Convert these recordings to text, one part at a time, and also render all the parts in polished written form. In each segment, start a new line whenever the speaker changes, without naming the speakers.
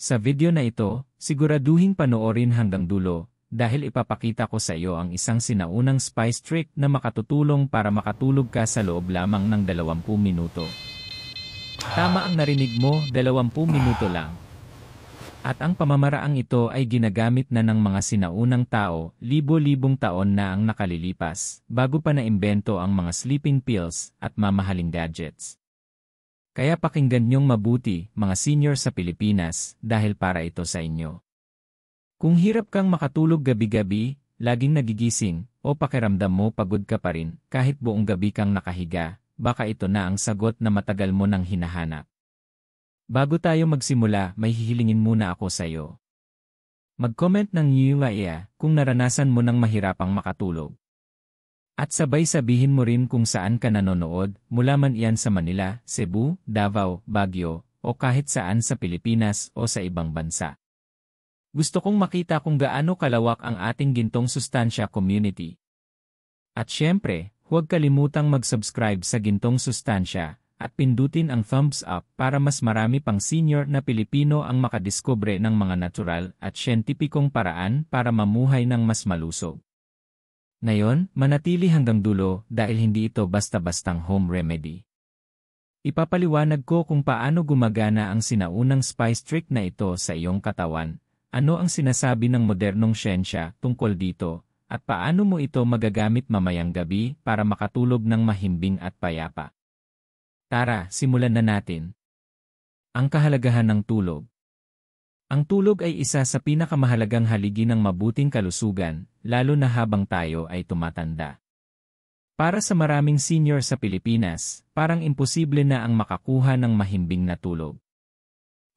Sa video na ito, siguraduhin panoorin hanggang dulo dahil ipapakita ko sa iyo ang isang sinaunang spice trick na makatutulong para makatulog ka sa loob lamang ng 20 minuto. Tama ang narinig mo, 20 minuto lang. At ang pamamaraang ito ay ginagamit na ng mga sinaunang tao, libo-libong taon na ang nakalilipas, bago pa naimbento ang mga sleeping pills at mamahaling gadgets. Kaya pakinggan niyong mabuti, mga senior sa Pilipinas, dahil para ito sa inyo. Kung hirap kang makatulog gabi-gabi, laging nagigising, o pakiramdam mo pagod ka pa rin, kahit buong gabi kang nakahiga, baka ito na ang sagot na matagal mo nang hinahanap. Bago tayo magsimula, may hihilingin muna ako sa iyo. Mag-comment ng UIA kung naranasan mo nang mahirapang makatulog. At sabay sabihin mo rin kung saan ka nanonood, mula man iyan sa Manila, Cebu, Davao, Baguio, o kahit saan sa Pilipinas o sa ibang bansa. Gusto kong makita kung gaano kalawak ang ating Gintong Sustansya community. At syempre, huwag kalimutang mag-subscribe sa Gintong Sustansya at pindutin ang thumbs up para mas marami pang senior na Pilipino ang makadiskubre ng mga natural at siyentipikong paraan para mamuhay ng mas malusog. Ngayon, manatili hanggang dulo dahil hindi ito basta-bastang home remedy. Ipapaliwanag ko kung paano gumagana ang sinaunang spice trick na ito sa iyong katawan, ano ang sinasabi ng modernong siyensya tungkol dito, at paano mo ito magagamit mamayang gabi para makatulog ng mahimbing at payapa. Tara, simulan na natin. Ang kahalagahan ng tulog. Ang tulog ay isa sa pinakamahalagang haligi ng mabuting kalusugan, lalo na habang tayo ay tumatanda. Para sa maraming senior sa Pilipinas, parang imposible na ang makakuha ng mahimbing na tulog.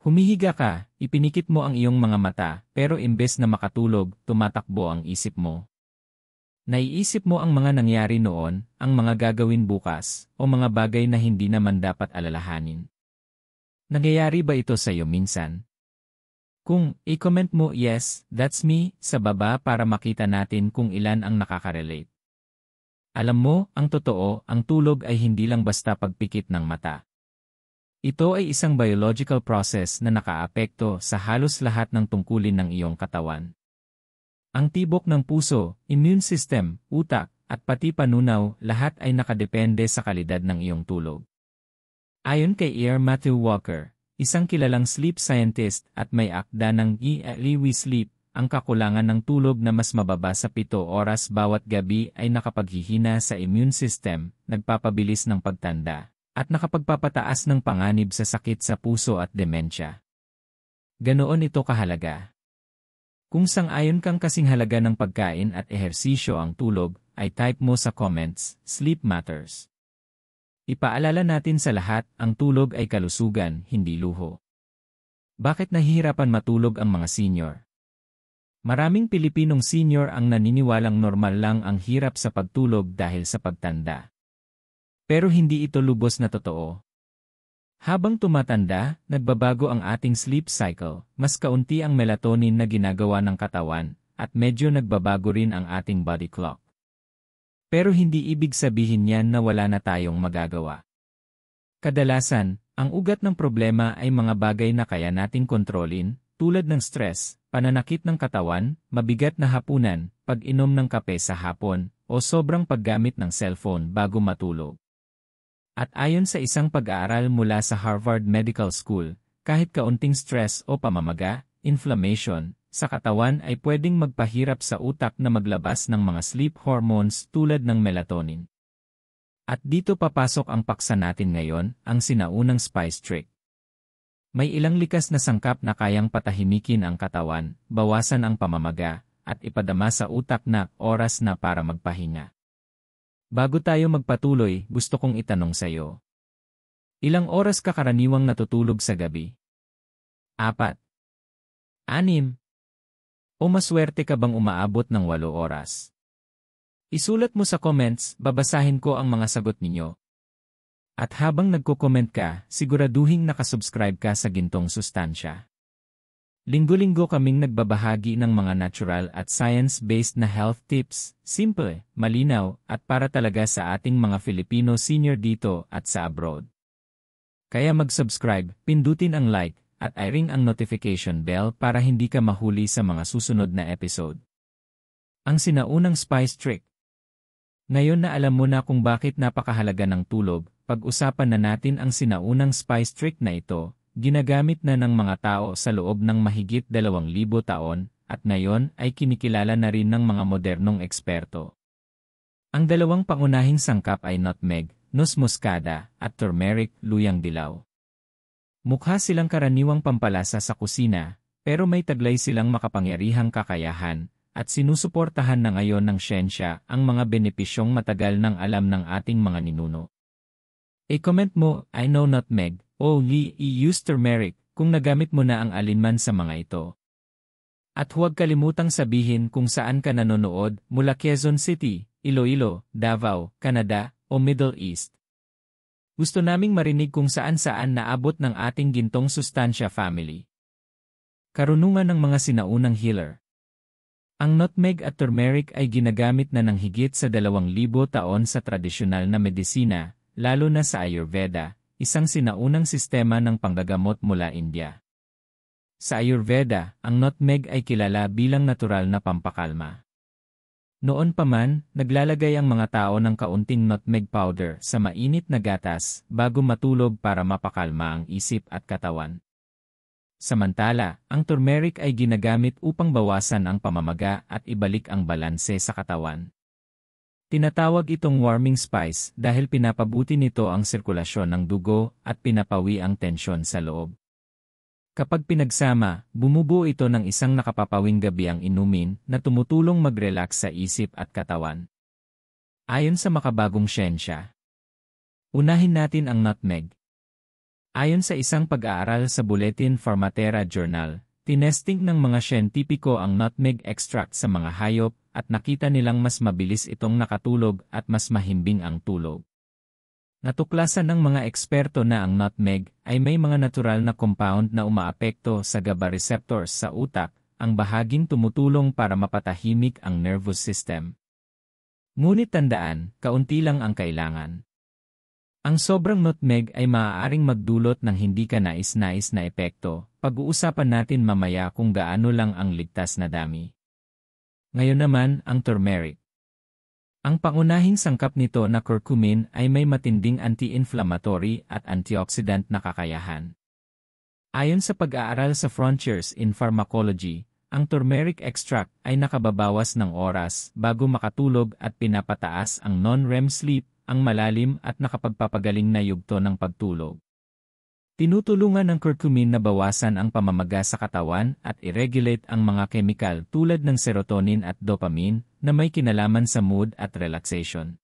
Humihiga ka, ipinikit mo ang iyong mga mata, pero imbes na makatulog, tumatakbo ang isip mo. Naiisip mo ang mga nangyari noon, ang mga gagawin bukas, o mga bagay na hindi naman dapat alalahanin. Nangyayari ba ito sa iyo minsan? Kung i-comment mo yes, that's me, sa baba para makita natin kung ilan ang nakaka-relate. Alam mo, ang totoo, ang tulog ay hindi lang basta pagpikit ng mata. Ito ay isang biological process na nakaapekto sa halos lahat ng tungkulin ng iyong katawan. Ang tibok ng puso, immune system, utak, at pati panunaw, lahat ay nakadepende sa kalidad ng iyong tulog. Ayon kay Matthew Walker, isang kilalang sleep scientist at may akda ng We Sleep, ang kakulangan ng tulog na mas mababa sa 7 oras bawat gabi ay nakapaghihina sa immune system, nagpapabilis ng pagtanda, at nakapagpapataas ng panganib sa sakit sa puso at demensya. Ganoon ito kahalaga. Kung sang-ayon kang kasing halaga ng pagkain at ehersisyo ang tulog, ay type mo sa comments, Sleep Matters. Ipaalala natin sa lahat, ang tulog ay kalusugan, hindi luho. Bakit nahihirapan matulog ang mga senior? Maraming Pilipinong senior ang naniniwalang normal lang ang hirap sa pagtulog dahil sa pagtanda. Pero hindi ito lubos na totoo. Habang tumatanda, nagbabago ang ating sleep cycle, mas kaunti ang melatonin na ginagawa ng katawan, at medyo nagbabago rin ang ating body clock. Pero hindi ibig sabihin yan na wala na tayong magagawa. Kadalasan, ang ugat ng problema ay mga bagay na kaya nating kontrolin, tulad ng stress, pananakit ng katawan, mabigat na hapunan, pag-inom ng kape sa hapon, o sobrang paggamit ng cellphone bago matulog. At ayon sa isang pag-aaral mula sa Harvard Medical School, kahit kaunting stress o pamamaga, inflammation, sa katawan ay pwedeng magpahirap sa utak na maglabas ng mga sleep hormones tulad ng melatonin. At dito papasok ang paksa natin ngayon, ang sinaunang spice trick. May ilang likas na sangkap na kayang patahimikin ang katawan, bawasan ang pamamaga, at ipadama sa utak na oras na para magpahinga. Bago tayo magpatuloy, gusto kong itanong sa iyo. Ilang oras ka karaniwang natutulog sa gabi? 4, 6, o maswerte ka bang umaabot ng 8 oras? Isulat mo sa comments, babasahin ko ang mga sagot ninyo. At habang nagko-comment ka, siguraduhin nakasubscribe ka sa Gintong Sustansya. Linggo-linggo kaming nagbabahagi ng mga natural at science-based na health tips, simple, malinaw, at para talaga sa ating mga Filipino senior dito at sa abroad. Kaya mag-subscribe, pindutin ang like, at i-ring ang notification bell para hindi ka mahuli sa mga susunod na episode. Ang sinaunang spice trick. Ngayon na alam mo na kung bakit napakahalaga ng tulog, pag-usapan na natin ang sinaunang spice trick na ito, ginagamit na ng mga tao sa loob ng mahigit 2,000 taon, at ngayon ay kinikilala na rin ng mga modernong eksperto. Ang dalawang pangunahing sangkap ay nutmeg, noz moscada, at turmeric, luyang dilaw. Mukha silang karaniwang pampalasa sa kusina, pero may taglay silang makapangyarihang kakayahan, at sinusuportahan na ngayon ng siyensya ang mga benepisyong matagal nang alam ng ating mga ninuno. I-comment mo, I know nutmeg, o I use turmeric, kung nagamit mo na ang alinman sa mga ito. At huwag kalimutang sabihin kung saan ka nanonood, mula Quezon City, Iloilo, Davao, Canada, o Middle East. Gusto naming marinig kung saan-saan naabot ng ating gintong sustansya family. Karunungan ng mga sinaunang healer. Ang nutmeg at turmeric ay ginagamit na ng higit sa 2,000 taon sa tradisyonal na medisina, lalo na sa Ayurveda, isang sinaunang sistema ng panggagamot mula India. Sa Ayurveda, ang nutmeg ay kilala bilang natural na pampakalma. Noon pa man, naglalagay ang mga tao ng kaunting nutmeg powder sa mainit na gatas bago matulog para mapakalma ang isip at katawan. Samantala, ang turmeric ay ginagamit upang bawasan ang pamamaga at ibalik ang balanse sa katawan. Tinatawag itong warming spice dahil pinapabuti nito ang sirkulasyon ng dugo at pinapawi ang tensyon sa loob. Kapag pinagsama, bumubuo ito ng isang nakapapawing gabi ang inumin na tumutulong mag-relax sa isip at katawan. Ayon sa makabagong siyensya. Unahin natin ang nutmeg. Ayon sa isang pag-aaral sa Bulletin Pharmathera Journal, tinesting ng mga siyentipiko ang nutmeg extract sa mga hayop at nakita nilang mas mabilis itong nakatulog at mas mahimbing ang tulog. Natuklasan ng mga eksperto na ang nutmeg ay may mga natural na compound na umaapekto sa GABA receptors sa utak, ang bahaging tumutulong para mapatahimik ang nervous system. Ngunit tandaan, kaunti lang ang kailangan. Ang sobrang nutmeg ay maaaring magdulot ng hindi ka nais-nais na epekto. Pag-uusapan natin mamaya kung gaano lang ang ligtas na dami. Ngayon naman, ang turmeric. Ang pangunahing sangkap nito na curcumin ay may matinding anti-inflammatory at antioxidant na kakayahan. Ayon sa pag-aaral sa Frontiers in Pharmacology, ang turmeric extract ay nakababawas ng oras bago makatulog at pinapataas ang non-REM sleep, ang malalim at nakapagpapagaling na yugto ng pagtulog. Tinutulungan ng curcumin na bawasan ang pamamaga sa katawan at i-regulate ang mga kemikal tulad ng serotonin at dopamine na may kinalaman sa mood at relaxation.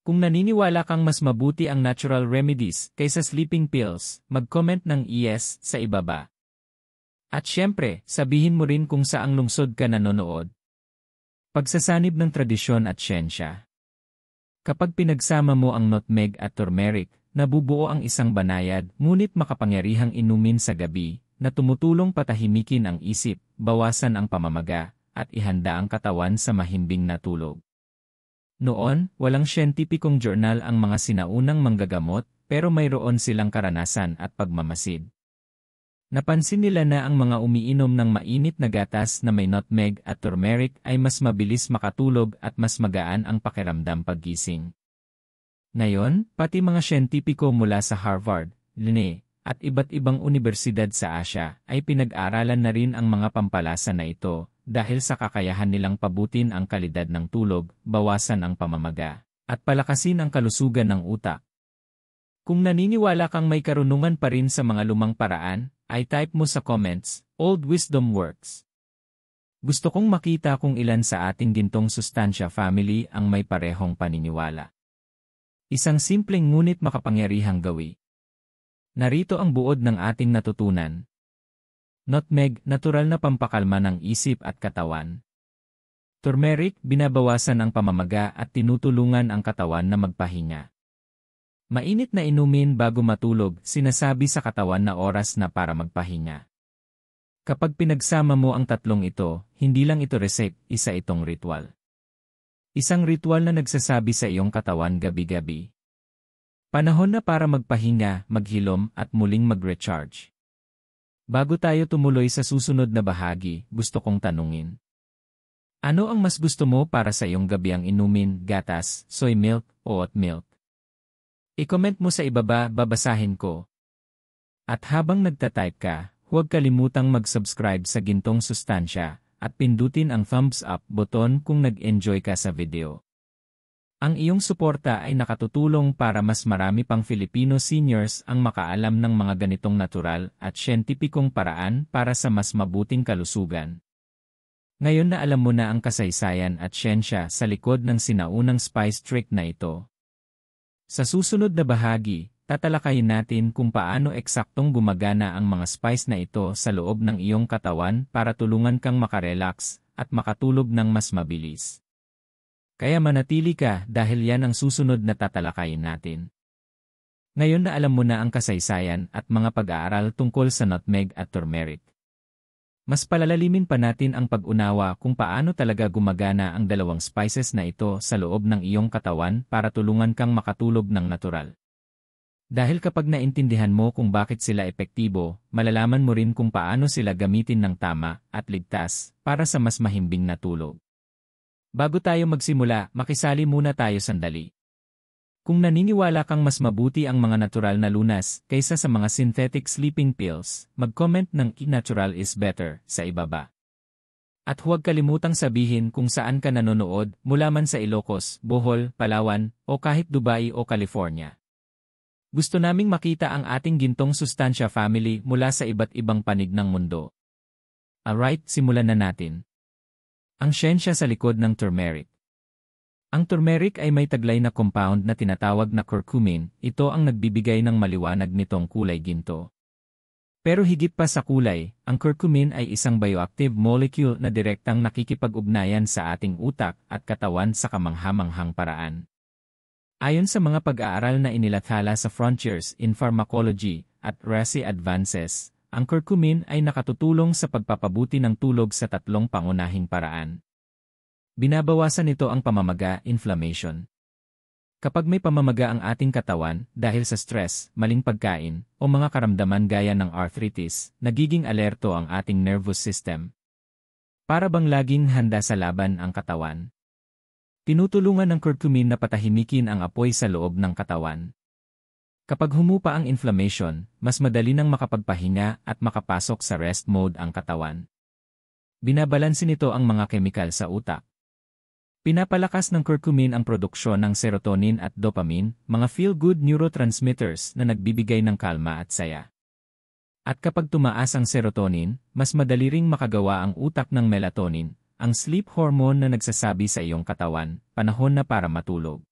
Kung naniniwala kang mas mabuti ang natural remedies kaysa sleeping pills, mag-comment ng yes sa ibaba. At syempre, sabihin mo rin kung saang lungsod ka nanonood. Pagsasanib ng tradisyon at siyensya. Kapag pinagsama mo ang nutmeg at turmeric, nabubuo ang isang banayad ngunit makapangyarihang inumin sa gabi na tumutulong patahimikin ang isip, bawasan ang pamamaga, at ihanda ang katawan sa mahimbing na tulog. Noon, walang siyentipikong journal ang mga sinaunang manggagamot pero mayroon silang karanasan at pagmamasid. Napansin nila na ang mga umiinom ng mainit na gatas na may nutmeg at turmeric ay mas mabilis makatulog at mas magaan ang pakiramdam paggising. Ngayon, pati mga siyentipiko mula sa Harvard, Linnaeus, at iba't ibang unibersidad sa Asya ay pinag-aralan na rin ang mga pampalasa na ito dahil sa kakayahan nilang pabutin ang kalidad ng tulog, bawasan ang pamamaga, at palakasin ang kalusugan ng utak. Kung naniniwala kang may karunungan pa rin sa mga lumang paraan, ay type mo sa comments, Old Wisdom Works. Gusto kong makita kung ilan sa ating gintong sustansya family ang may parehong paniniwala. Isang simpleng ngunit makapangyarihang gawi. Narito ang buod ng ating natutunan. Nutmeg, natural na pampakalma ng isip at katawan. Turmeric, binabawasan ang pamamaga at tinutulungan ang katawan na magpahinga. Mainit na inumin bago matulog, sinasabi sa katawan na oras na para magpahinga. Kapag pinagsama mo ang tatlong ito, hindi lang ito recipe, isa itong ritual. Isang ritual na nagsasabi sa iyong katawan gabi-gabi. Panahon na para magpahinga, maghilom at muling mag-recharge. Bago tayo tumuloy sa susunod na bahagi, gusto kong tanungin. Ano ang mas gusto mo para sa iyong gabiang inumin, gatas, soy milk, o oat milk? I-comment mo sa ibaba, babasahin ko. At habang nagtatype ka, huwag kalimutang mag-subscribe sa Gintong Sustansya at pindutin ang thumbs up button kung nag-enjoy ka sa video. Ang iyong suporta ay nakatutulong para mas marami pang Filipino seniors ang makaalam ng mga ganitong natural at siyentipikong paraan para sa mas mabuting kalusugan. Ngayon na alam mo na ang kasaysayan at siyensya sa likod ng sinaunang spice trick na ito. Sa susunod na bahagi, tatalakayin natin kung paano eksaktong gumagana ang mga spice na ito sa loob ng iyong katawan para tulungan kang makarelax at makatulog ng mas mabilis. Kaya manatili ka dahil yan ang susunod na tatalakayin natin. Ngayon na alam mo na ang kasaysayan at mga pag-aaral tungkol sa nutmeg at turmeric. Mas palalalimin pa natin ang pag-unawa kung paano talaga gumagana ang dalawang spices na ito sa loob ng iyong katawan para tulungan kang makatulog ng natural. Dahil kapag naintindihan mo kung bakit sila epektibo, malalaman mo rin kung paano sila gamitin ng tama at ligtas para sa mas mahimbing na tulog. Bago tayo magsimula, makisali muna tayo sandali. Kung naniniwala kang mas mabuti ang mga natural na lunas kaysa sa mga synthetic sleeping pills, mag-comment ng "natural is better" sa ibaba. At huwag kalimutang sabihin kung saan ka nanonood, mula man sa Ilocos, Bohol, Palawan, o kahit Dubai o California. Gusto naming makita ang ating Gintong Sustansya family mula sa iba't ibang panig ng mundo. Alright, simulan na natin. Ang siyensya sa likod ng turmeric. Ang turmeric ay may taglay na compound na tinatawag na curcumin, ito ang nagbibigay ng maliwanag nitong kulay ginto. Pero higit pa sa kulay, ang curcumin ay isang bioactive molecule na direktang nakikipag-ugnayan sa ating utak at katawan sa kamangha-manghang paraan. Ayon sa mga pag-aaral na inilathala sa Frontiers in Pharmacology at RASI Advances, ang curcumin ay nakatutulong sa pagpapabuti ng tulog sa tatlong pangunahing paraan. Binabawasan nito ang pamamaga, inflammation. Kapag may pamamaga ang ating katawan dahil sa stress, maling pagkain, o mga karamdaman gaya ng arthritis, nagiging alerto ang ating nervous system. Para bang laging handa sa laban ang katawan. Tinutulungan ng curcumin na patahimikin ang apoy sa loob ng katawan. Kapag humupa ang inflammation, mas madali nang makapagpahinga at makapasok sa rest mode ang katawan. Binabalansin nito ang mga kemikal sa utak. Pinapalakas ng curcumin ang produksyon ng serotonin at dopamine, mga feel-good neurotransmitters na nagbibigay ng kalma at saya. At kapag tumaas ang serotonin, mas madali ring makagawa ang utak ng melatonin, ang sleep hormone na nagsasabi sa iyong katawan, panahon na para matulog.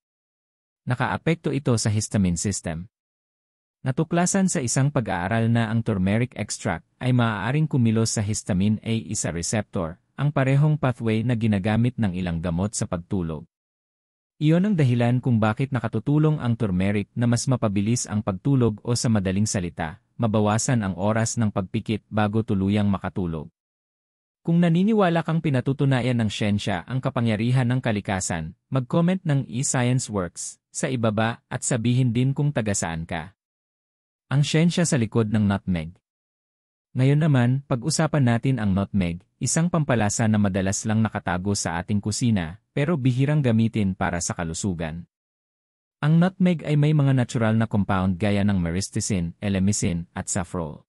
Nakaapekto ito sa histamine system. Natuklasan sa isang pag-aaral na ang turmeric extract ay maaaring kumilos sa histamine A1 receptor, ang parehong pathway na ginagamit ng ilang gamot sa pagtulog. Iyon ang dahilan kung bakit nakatutulong ang turmeric na mas mapabilis ang pagtulog o sa madaling salita, mabawasan ang oras ng pagpikit bago tuluyang makatulog. Kung naniniwala kang pinatutunayan ng siyensya ang kapangyarihan ng kalikasan, mag-comment ng eScience Works sa ibaba at sabihin din kung taga saan ka. Ang siyensya sa likod ng nutmeg. Ngayon naman, pag-usapan natin ang nutmeg, isang pampalasa na madalas lang nakatago sa ating kusina, pero bihirang gamitin para sa kalusugan. Ang nutmeg ay may mga natural na compound gaya ng myristicin, elemicin, at saffrol.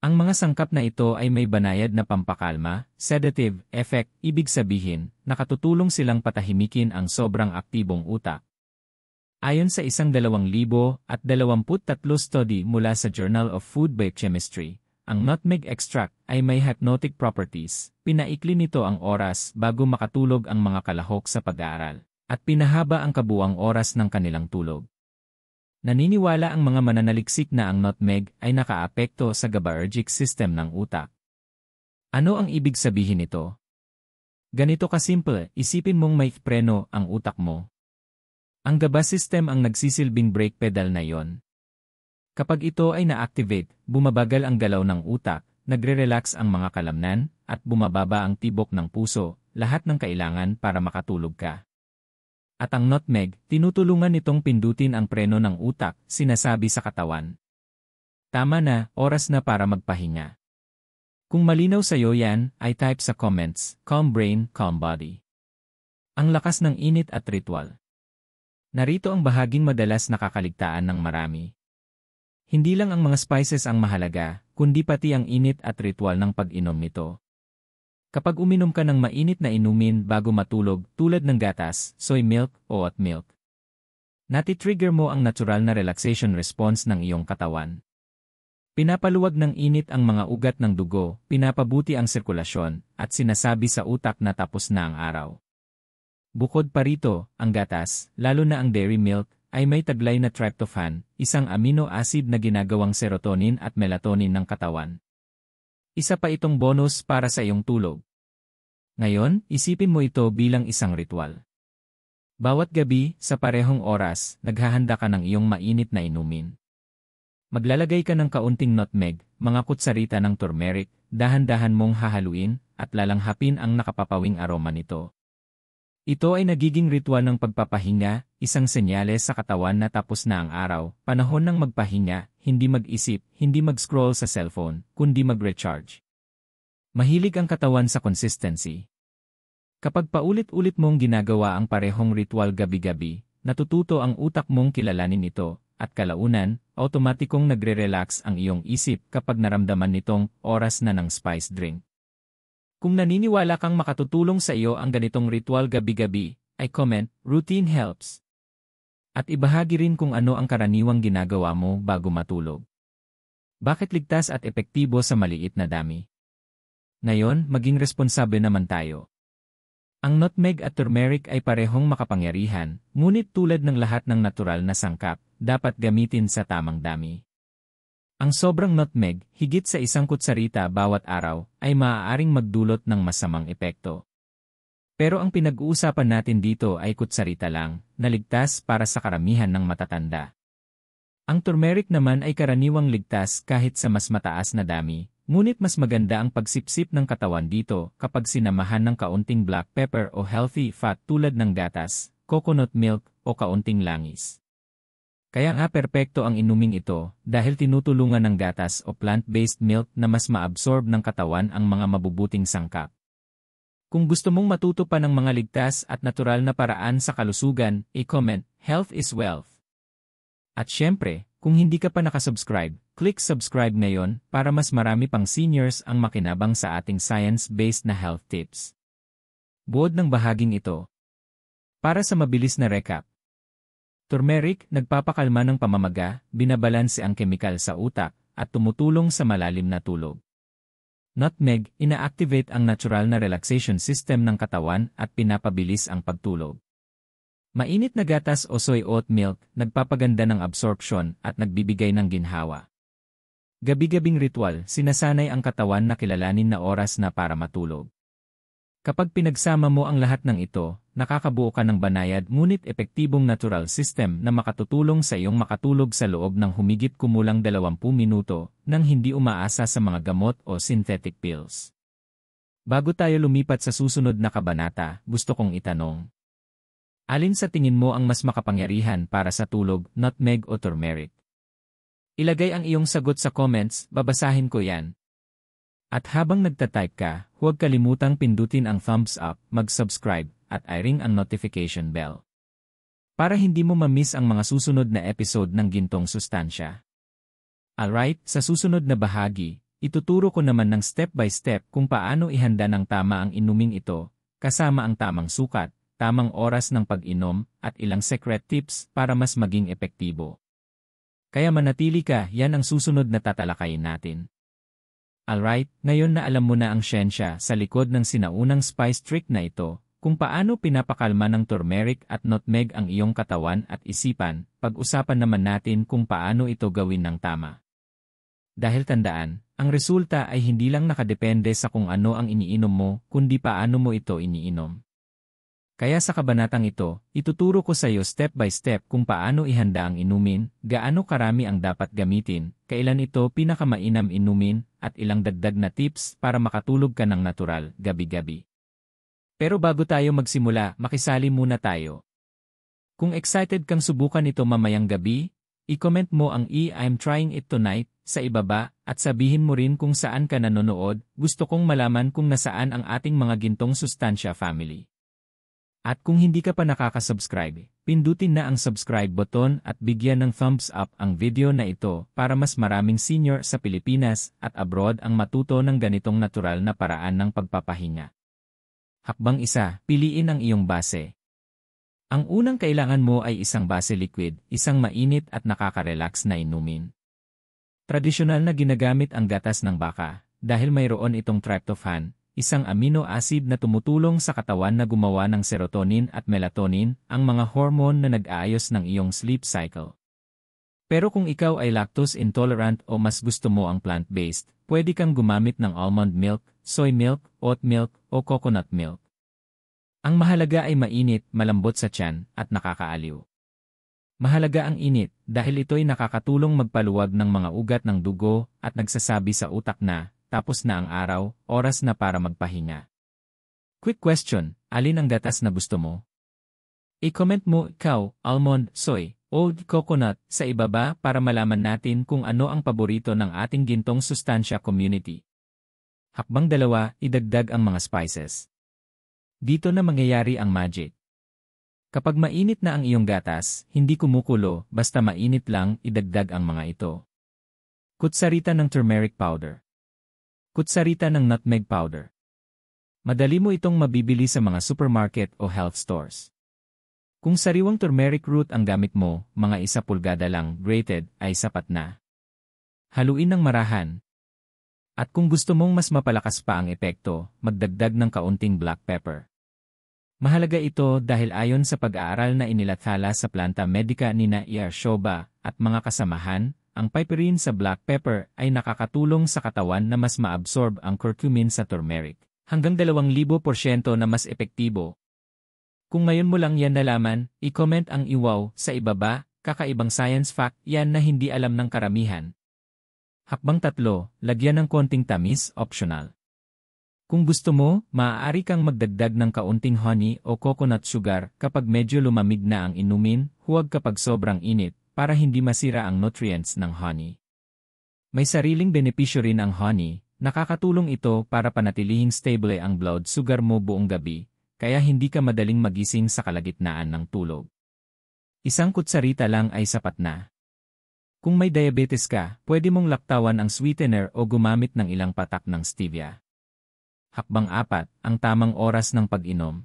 Ang mga sangkap na ito ay may banayad na pampakalma, sedative, effect, ibig sabihin, nakatutulong silang patahimikin ang sobrang aktibong utak. Ayon sa isang 2023 study mula sa Journal of Food Biochemistry, ang nutmeg extract ay may hypnotic properties, pinaikli nito ang oras bago makatulog ang mga kalahok sa pag-aaral, at pinahaba ang kabuuang oras ng kanilang tulog. Naniniwala ang mga mananaliksik na ang nutmeg ay nakaapekto sa GABAergic system ng utak. Ano ang ibig sabihin nito? Ganito kasimple, isipin mong may preno ang utak mo. Ang GABA system ang nagsisilbing brake pedal na yon. Kapag ito ay na-activate, bumabagal ang galaw ng utak, nagre-relax ang mga kalamnan, at bumababa ang tibok ng puso, lahat ng kailangan para makatulog ka. At ang nutmeg, tinutulungan nitong pindutin ang preno ng utak, sinasabi sa katawan. Tama na, oras na para magpahinga. Kung malinaw sa'yo yan, ay type sa comments, calm brain, calm body. Ang lakas ng init at ritual. Narito ang bahaging madalas nakakaligtaan ng marami. Hindi lang ang mga spices ang mahalaga, kundi pati ang init at ritual ng pag-inom nito. Kapag uminom ka ng mainit na inumin bago matulog tulad ng gatas, soy milk o oat milk, nati-trigger mo ang natural na relaxation response ng iyong katawan. Pinapaluwag ng init ang mga ugat ng dugo, pinapabuti ang sirkulasyon, at sinasabi sa utak na tapos na ang araw. Bukod pa rito, ang gatas, lalo na ang dairy milk, ay may taglay na tryptophan, isang amino acid na ginagawang serotonin at melatonin ng katawan. Isa pa itong bonus para sa iyong tulog. Ngayon, isipin mo ito bilang isang ritual. Bawat gabi, sa parehong oras, naghahanda ka ng iyong mainit na inumin. Maglalagay ka ng kaunting nutmeg, mga kutsarita ng turmeric, dahan-dahan mong hahaluin, at lalanghapin ang nakapapawing aroma nito. Ito ay nagiging ritual ng pagpapahinga, isang senyales sa katawan na tapos na ang araw, panahon ng magpahinga, hindi mag-isip, hindi mag-scroll sa cellphone, kundi mag-recharge. Mahilig ang katawan sa consistency. Kapag paulit-ulit mong ginagawa ang parehong ritual gabi-gabi, natututo ang utak mong kilalanin ito, at kalaunan, automatikong nagre-relax ang iyong isip kapag naramdaman nitong oras na ng spice drink. Kung naniniwala kang makatutulong sa iyo ang ganitong ritual gabi-gabi, ay comment, routine helps. At ibahagi rin kung ano ang karaniwang ginagawa mo bago matulog. Bakit ligtas at epektibo sa maliit na dami? Ngayon, maging responsable naman tayo. Ang nutmeg at turmeric ay parehong makapangyarihan, ngunit tulad ng lahat ng natural na sangkap, dapat gamitin sa tamang dami. Ang sobrang nutmeg, higit sa 1 kutsarita bawat araw, ay maaaring magdulot ng masamang epekto. Pero ang pinag-uusapan natin dito ay kutsarita lang, na ligtas para sa karamihan ng matatanda. Ang turmeric naman ay karaniwang ligtas kahit sa mas mataas na dami, ngunit mas maganda ang pagsipsip ng katawan dito kapag sinamahan ng kaunting black pepper o healthy fat tulad ng gatas, coconut milk o kaunting langis. Kaya nga perpekto ang inuming ito dahil tinutulungan ng gatas o plant-based milk na mas maabsorb ng katawan ang mga mabubuting sangkap. Kung gusto mong matuto pa ng mga ligtas at natural na paraan sa kalusugan, i-comment, health is wealth. At syempre, kung hindi ka pa nakasubscribe, click subscribe ngayon para mas marami pang seniors ang makinabang sa ating science-based na health tips. Buod ng bahaging ito. Para sa mabilis na recap, turmeric, nagpapakalma ng pamamaga, binabalanse ang kemikal sa utak, at tumutulong sa malalim na tulog. Nutmeg, ina-activate ang natural na relaxation system ng katawan at pinapabilis ang pagtulog. Mainit na gatas o soy oat milk, nagpapaganda ng absorption at nagbibigay ng ginhawa. Gabi-gabing ritual, sinasanay ang katawan na kilalanin na oras na para matulog. Kapag pinagsama mo ang lahat ng ito, nakakabuo ka ng banayad ngunit epektibong natural system na makatutulong sa iyong makatulog sa loob ng humigit kumulang 20 minuto nang hindi umaasa sa mga gamot o synthetic pills. Bago tayo lumipat sa susunod na kabanata, gusto kong itanong. Alin sa tingin mo ang mas makapangyarihan para sa tulog, nutmeg o turmeric? Ilagay ang iyong sagot sa comments, babasahin ko yan. At habang nagtatype ka, huwag kalimutang pindutin ang thumbs up, mag-subscribe, at i-ring ang notification bell. Para hindi mo ma-miss ang mga susunod na episode ng Gintong Sustansya. Alright, sa susunod na bahagi, ituturo ko naman ng step by step kung paano ihanda ng tama ang inuming ito, kasama ang tamang sukat, tamang oras ng pag-inom, at ilang secret tips para mas maging epektibo. Kaya manatili ka, yan ang susunod na tatalakayin natin. Alright, ngayon na alam mo na ang siyensya sa likod ng sinaunang spice trick na ito, kung paano pinapakalma ng turmeric at nutmeg ang iyong katawan at isipan, pag-usapan naman natin kung paano ito gawin ng tama. Dahil tandaan, ang resulta ay hindi lang nakadepende sa kung ano ang iniinom mo, kundi paano mo ito iniinom. Kaya sa kabanatang ito, ituturo ko sa iyo step by step kung paano ihanda ang inumin, gaano karami ang dapat gamitin, kailan ito pinakamainam inumin, at ilang dagdag na tips para makatulog ka ng natural, gabi-gabi. Pero bago tayo magsimula, makisali muna tayo. Kung excited kang subukan ito mamayang gabi, I-comment mo ang I'm trying it tonight sa ibaba at sabihin mo rin kung saan ka nanonood. Gusto kong malaman kung nasaan ang ating mga gintong sustansya family. At kung hindi ka pa nakaka-subscribe, pindutin na ang subscribe button at bigyan ng thumbs up ang video na ito para mas maraming senior sa Pilipinas at abroad ang matuto ng ganitong natural na paraan ng pagpapahinga. Hakbang 1, piliin ang iyong base. Ang unang kailangan mo ay isang base liquid, isang mainit at nakaka-relax na inumin. Tradisyonal na ginagamit ang gatas ng baka dahil mayroon itong tryptophan, isang amino acid na tumutulong sa katawan na gumawa ng serotonin at melatonin, ang mga hormone na nag-aayos ng iyong sleep cycle. Pero kung ikaw ay lactose intolerant o mas gusto mo ang plant-based, pwede kang gumamit ng almond milk, soy milk, oat milk, o coconut milk. Ang mahalaga ay mainit, malambot sa tiyan, at nakakaaliw. Mahalaga ang init dahil ito'y nakakatulong magpaluwag ng mga ugat ng dugo at nagsasabi sa utak na, tapos na ang araw, oras na para magpahinga. Quick question, alin ang gatas na gusto mo? I-comment mo ikaw, almond, soy, o coconut sa ibaba para malaman natin kung ano ang paborito ng ating gintong sustansya community. Hakbang 2, idagdag ang mga spices. Dito na mangyayari ang magic. Kapag mainit na ang iyong gatas, hindi kumukulo, basta mainit lang, idagdag ang mga ito. Kutsarita ng turmeric powder. Kutsarita ng nutmeg powder. Madali mo itong mabibili sa mga supermarket o health stores. Kung sariwang turmeric root ang gamit mo, mga 1 pulgada lang, grated, ay sapat na. Haluin ng marahan. At kung gusto mong mas mapalakas pa ang epekto, magdagdag ng kaunting black pepper. Mahalaga ito dahil ayon sa pag-aaral na inilathala sa planta medika ni Nair Shoba at mga kasamahan, ang piperine sa black pepper ay nakakatulong sa katawan na mas maabsorb ang curcumin sa turmeric, hanggang 2,000% na mas epektibo. Kung ngayon mo lang yan nalaman, i-comment ang iwaw sa ibaba, kakaibang science fact yan na hindi alam ng karamihan. Hakbang 3, lagyan ng konting tamis, optional. Kung gusto mo, maaari kang magdagdag ng kaunting honey o coconut sugar kapag medyo lumamig na ang inumin, huwag kapag sobrang init, para hindi masira ang nutrients ng honey. May sariling benepisyo rin ang honey, nakakatulong ito para panatilihing stable ang blood sugar mo buong gabi, kaya hindi ka madaling magising sa kalagitnaan ng tulog. 1 kutsarita lang ay sapat na. Kung may diabetes ka, pwede mong laktawan ang sweetener o gumamit ng ilang patak ng stevia. Hakbang 4, ang tamang oras ng pag-inom.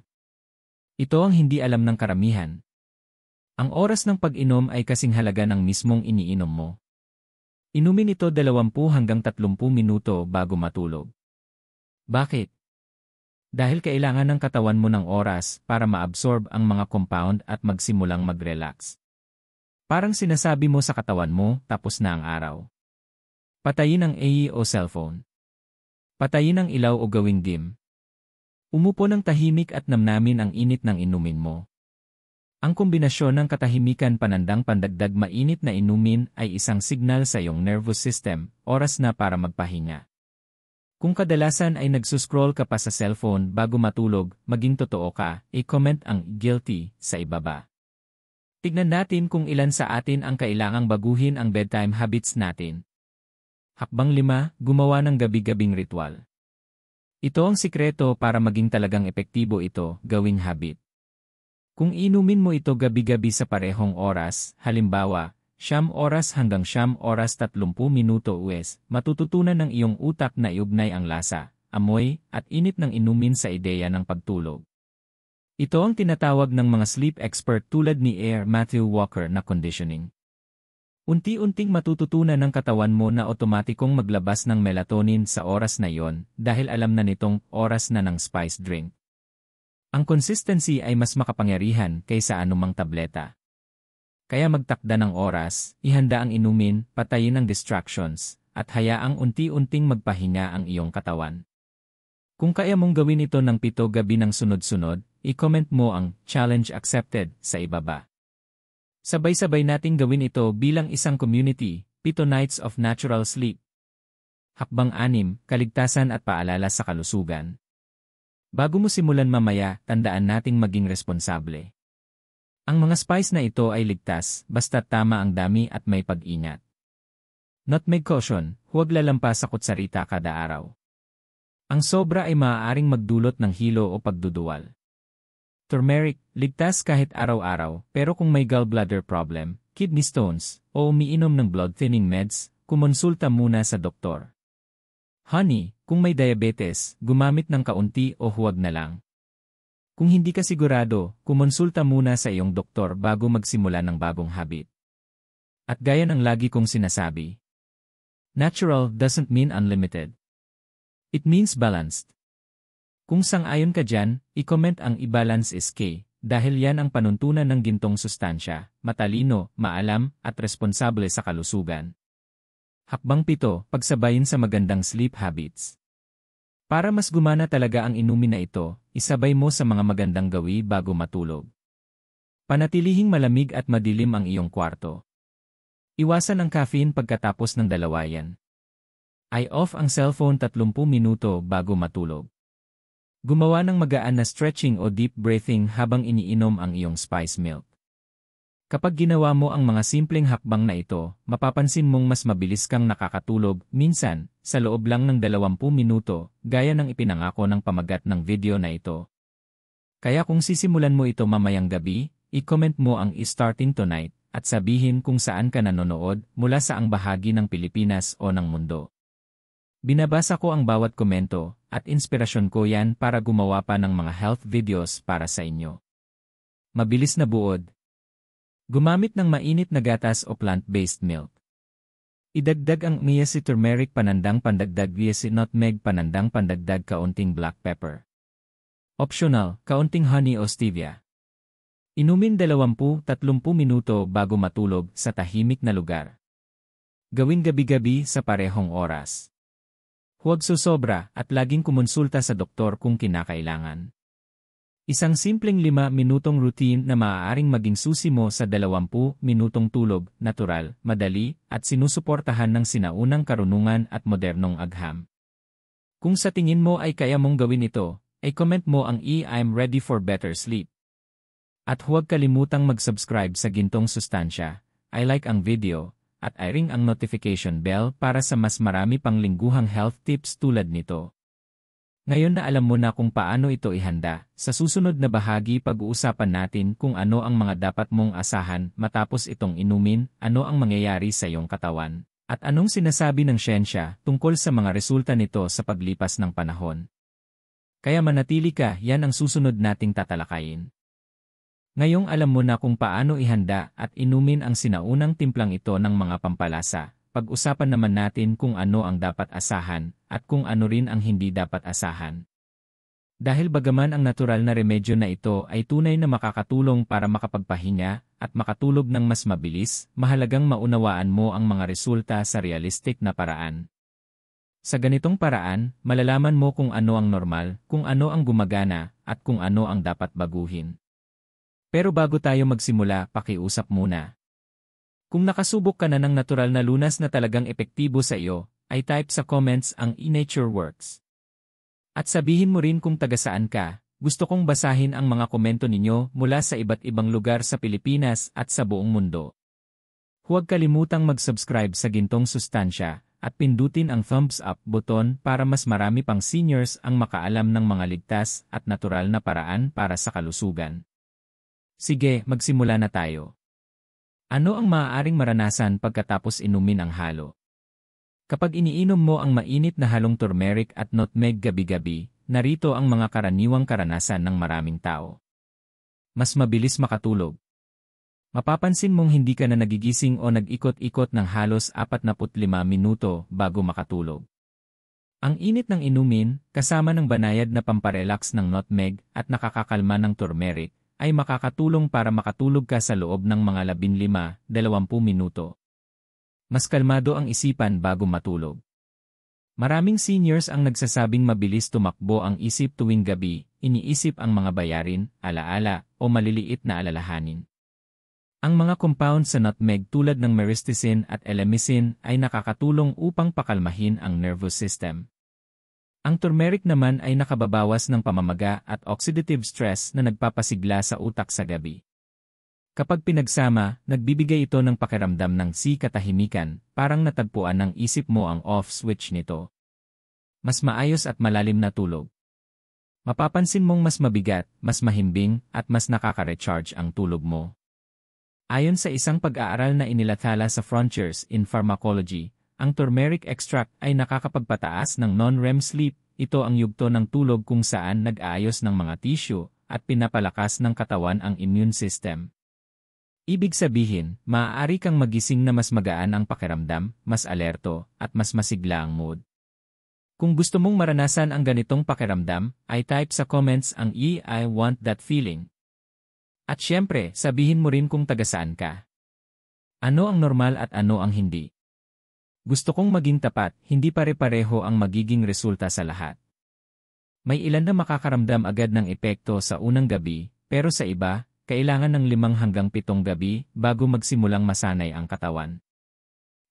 Ito ang hindi alam ng karamihan. Ang oras ng pag-inom ay kasing halaga ng mismong iniinom mo. Inumin ito 20 hanggang 30 minuto bago matulog. Bakit? Dahil kailangan ng katawan mo ng oras para maabsorb ang mga compound at magsimulang mag-relax. Parang sinasabi mo sa katawan mo, tapos na ang araw. Patayin ang AI o cellphone. Patayin ang ilaw o gawing dim. Umupo ng tahimik at namnamin ang init ng inumin mo. Ang kombinasyon ng katahimikan panandang pandagdag mainit na inumin ay isang signal sa iyong nervous system, oras na para magpahinga. Kung kadalasan ay nagsuscroll ka pa sa cellphone bago matulog, maging totoo ka, i-comment ang guilty sa ibaba. Tignan natin kung ilan sa atin ang kailangang baguhin ang bedtime habits natin. Hakbang 5, gumawa ng gabi-gabing ritual. Ito ang sikreto para maging talagang epektibo ito, gawing habit. Kung inumin mo ito gabi-gabi sa parehong oras, halimbawa, 9 oras hanggang 9 oras 30 minuto US, matututunan ng iyong utak na iugnay ang lasa, amoy, at init ng inumin sa ideya ng pagtulog. Ito ang tinatawag ng mga sleep expert tulad ni Matthew Walker na conditioning. Unti-unting matututunan ng katawan mo na otomatikong maglabas ng melatonin sa oras na iyon dahil alam na nitong oras na ng spice drink. Ang consistency ay mas makapangyarihan kaysa anumang tableta. Kaya magtakda ng oras, ihanda ang inumin, patayin ang distractions, at hayaang unti-unting magpahinga ang iyong katawan. Kung kaya mong gawin ito ng 7 gabi ng sunod-sunod, i-comment mo ang challenge accepted sa ibaba. Sabay-sabay nating gawin ito bilang isang community, 7 nights of natural sleep. Hakbang 6, kaligtasan at paalala sa kalusugan. Bago mo simulan mamaya, tandaan nating maging responsable. Ang mga spice na ito ay ligtas, basta tama ang dami at may pag-ingat. Nutmeg caution, huwag lalampas sa kutsarita kada araw. Ang sobra ay maaaring magdulot ng hilo o pagduduwal. Turmeric, ligtas kahit araw-araw, pero kung may gallbladder problem, kidney stones, o umiinom ng blood-thinning meds, kumonsulta muna sa doktor. Honey, kung may diabetes, gumamit ng kaunti o huwag na lang. Kung hindi ka sigurado, kumonsulta muna sa iyong doktor bago magsimula ng bagong habit. At gaya ng lagi kong sinasabi, natural doesn't mean unlimited. It means balanced. Kung sang-ayon ka dyan, i-comment ang i-balance is key, dahil yan ang panuntunan ng gintong sustansya, matalino, maalam, at responsable sa kalusugan. Hakbang 7, pagsabayin sa magandang sleep habits. Para mas gumana talaga ang inumin na ito, isabay mo sa mga magandang gawi bago matulog. Panatilihing malamig at madilim ang iyong kwarto. Iwasan ang caffeine pagkatapos ng dalawayan. I-off ang cellphone 30 minuto bago matulog. Gumawa ng magaan na stretching o deep breathing habang iniinom ang iyong spice milk. Kapag ginawa mo ang mga simpleng hakbang na ito, mapapansin mong mas mabilis kang nakakatulog, minsan, sa loob lang ng 20 minuto, gaya ng ipinangako ng pamagat ng video na ito. Kaya kung sisimulan mo ito mamayang gabi, i-comment mo ang starting tonight, at sabihin kung saan ka nanonood mula sa ang bahagi ng Pilipinas o ng mundo. Binabasa ko ang bawat komento, at inspirasyon ko yan para gumawa pa ng mga health videos para sa inyo. Mabilis na buod. Gumamit ng mainit na gatas o plant-based milk. Idagdag ang miyasi turmeric panandang pandagdag miyasi nutmeg panandang pandagdag kaunting black pepper. Optional, kaunting honey o stevia. Inumin 20-30 minuto bago matulog sa tahimik na lugar. Gawin gabi-gabi sa parehong oras. Huwag susobra at laging kumonsulta sa doktor kung kinakailangan. Isang simpleng 5-minutong routine na maaaring maging susi mo sa 20 minutong tulog, natural, madali, at sinusuportahan ng sinaunang karunungan at modernong agham. Kung sa tingin mo ay kaya mong gawin ito, ay comment mo ang I'm ready for better sleep. At huwag kalimutang mag-subscribe sa Gintong Sustansya, i-like ang video, at i-ring ang notification bell para sa mas marami pang lingguhang health tips tulad nito. Ngayon na alam mo na kung paano ito ihanda, sa susunod na bahagi pag-uusapan natin kung ano ang mga dapat mong asahan matapos itong inumin, ano ang mangyayari sa iyong katawan, at anong sinasabi ng siyensya tungkol sa mga resulta nito sa paglipas ng panahon. Kaya manatili ka, yan ang susunod nating tatalakayin. Ngayong alam mo na kung paano ihanda at inumin ang sinaunang timplang ito ng mga pampalasa, pag-usapan naman natin kung ano ang dapat asahan at kung ano rin ang hindi dapat asahan. Dahil bagaman ang natural na remedyo na ito ay tunay na makakatulong para makapagpahinga at makatulog ng mas mabilis, mahalagang maunawaan mo ang mga resulta sa realistic na paraan. Sa ganitong paraan, malalaman mo kung ano ang normal, kung ano ang gumagana, at kung ano ang dapat baguhin. Pero bago tayo magsimula, pakiusap muna. Kung nakasubok ka na ng natural na lunas na talagang epektibo sa iyo, ay type sa comments ang eNature Works. At sabihin mo rin kung taga saan ka, gusto kong basahin ang mga komento ninyo mula sa iba't ibang lugar sa Pilipinas at sa buong mundo. Huwag kalimutang mag-subscribe sa Gintong Sustansya at pindutin ang thumbs up button para mas marami pang seniors ang makaalam ng mga ligtas at natural na paraan para sa kalusugan. Sige, magsimula na tayo. Ano ang maaaring maranasan pagkatapos inumin ang halo? Kapag iniinom mo ang mainit na halong turmeric at nutmeg gabi-gabi, narito ang mga karaniwang karanasan ng maraming tao. Mas mabilis makatulog. Mapapansin mong hindi ka na nagigising o nag-ikot-ikot ng halos 45 minuto bago makatulog. Ang init ng inumin, kasama ng banayad na pamparelax ng nutmeg at nakakakalma ng turmeric, ay makakatulong para makatulog ka sa loob ng mga 15-20 minuto. Mas kalmado ang isipan bago matulog. Maraming seniors ang nagsasabing mabilis tumakbo ang isip tuwing gabi, iniisip ang mga bayarin, alaala, o maliliit na alalahanin. Ang mga compound sa nutmeg tulad ng myristicin at elemicin ay nakakatulong upang pakalmahin ang nervous system. Ang turmeric naman ay nakababawas ng pamamaga at oxidative stress na nagpapasigla sa utak sa gabi. Kapag pinagsama, nagbibigay ito ng pakiramdam ng katahimikan, parang natagpuan ng isip mo ang off switch nito. Mas maayos at malalim na tulog. Mapapansin mong mas mabigat, mas mahimbing, at mas nakaka-recharge ang tulog mo. Ayon sa isang pag-aaral na inilathala sa Frontiers in Pharmacology, ang turmeric extract ay nakakapagpataas ng non-REM sleep. Ito ang yugto ng tulog kung saan nag-aayos ng mga tissue at pinapalakas ng katawan ang immune system. Ibig sabihin, maaari kang magising na mas magaan ang pakiramdam, mas alerto, at mas masigla ang mood. Kung gusto mong maranasan ang ganitong pakiramdam, ay type sa comments ang I want that feeling. At syempre, sabihin mo rin kung taga saan ka. Ano ang normal at ano ang hindi. Gusto kong maging tapat, hindi pare-pareho ang magiging resulta sa lahat. May ilan na makakaramdam agad ng epekto sa unang gabi, pero sa iba, kailangan ng 5 hanggang 7 gabi bago magsimulang masanay ang katawan.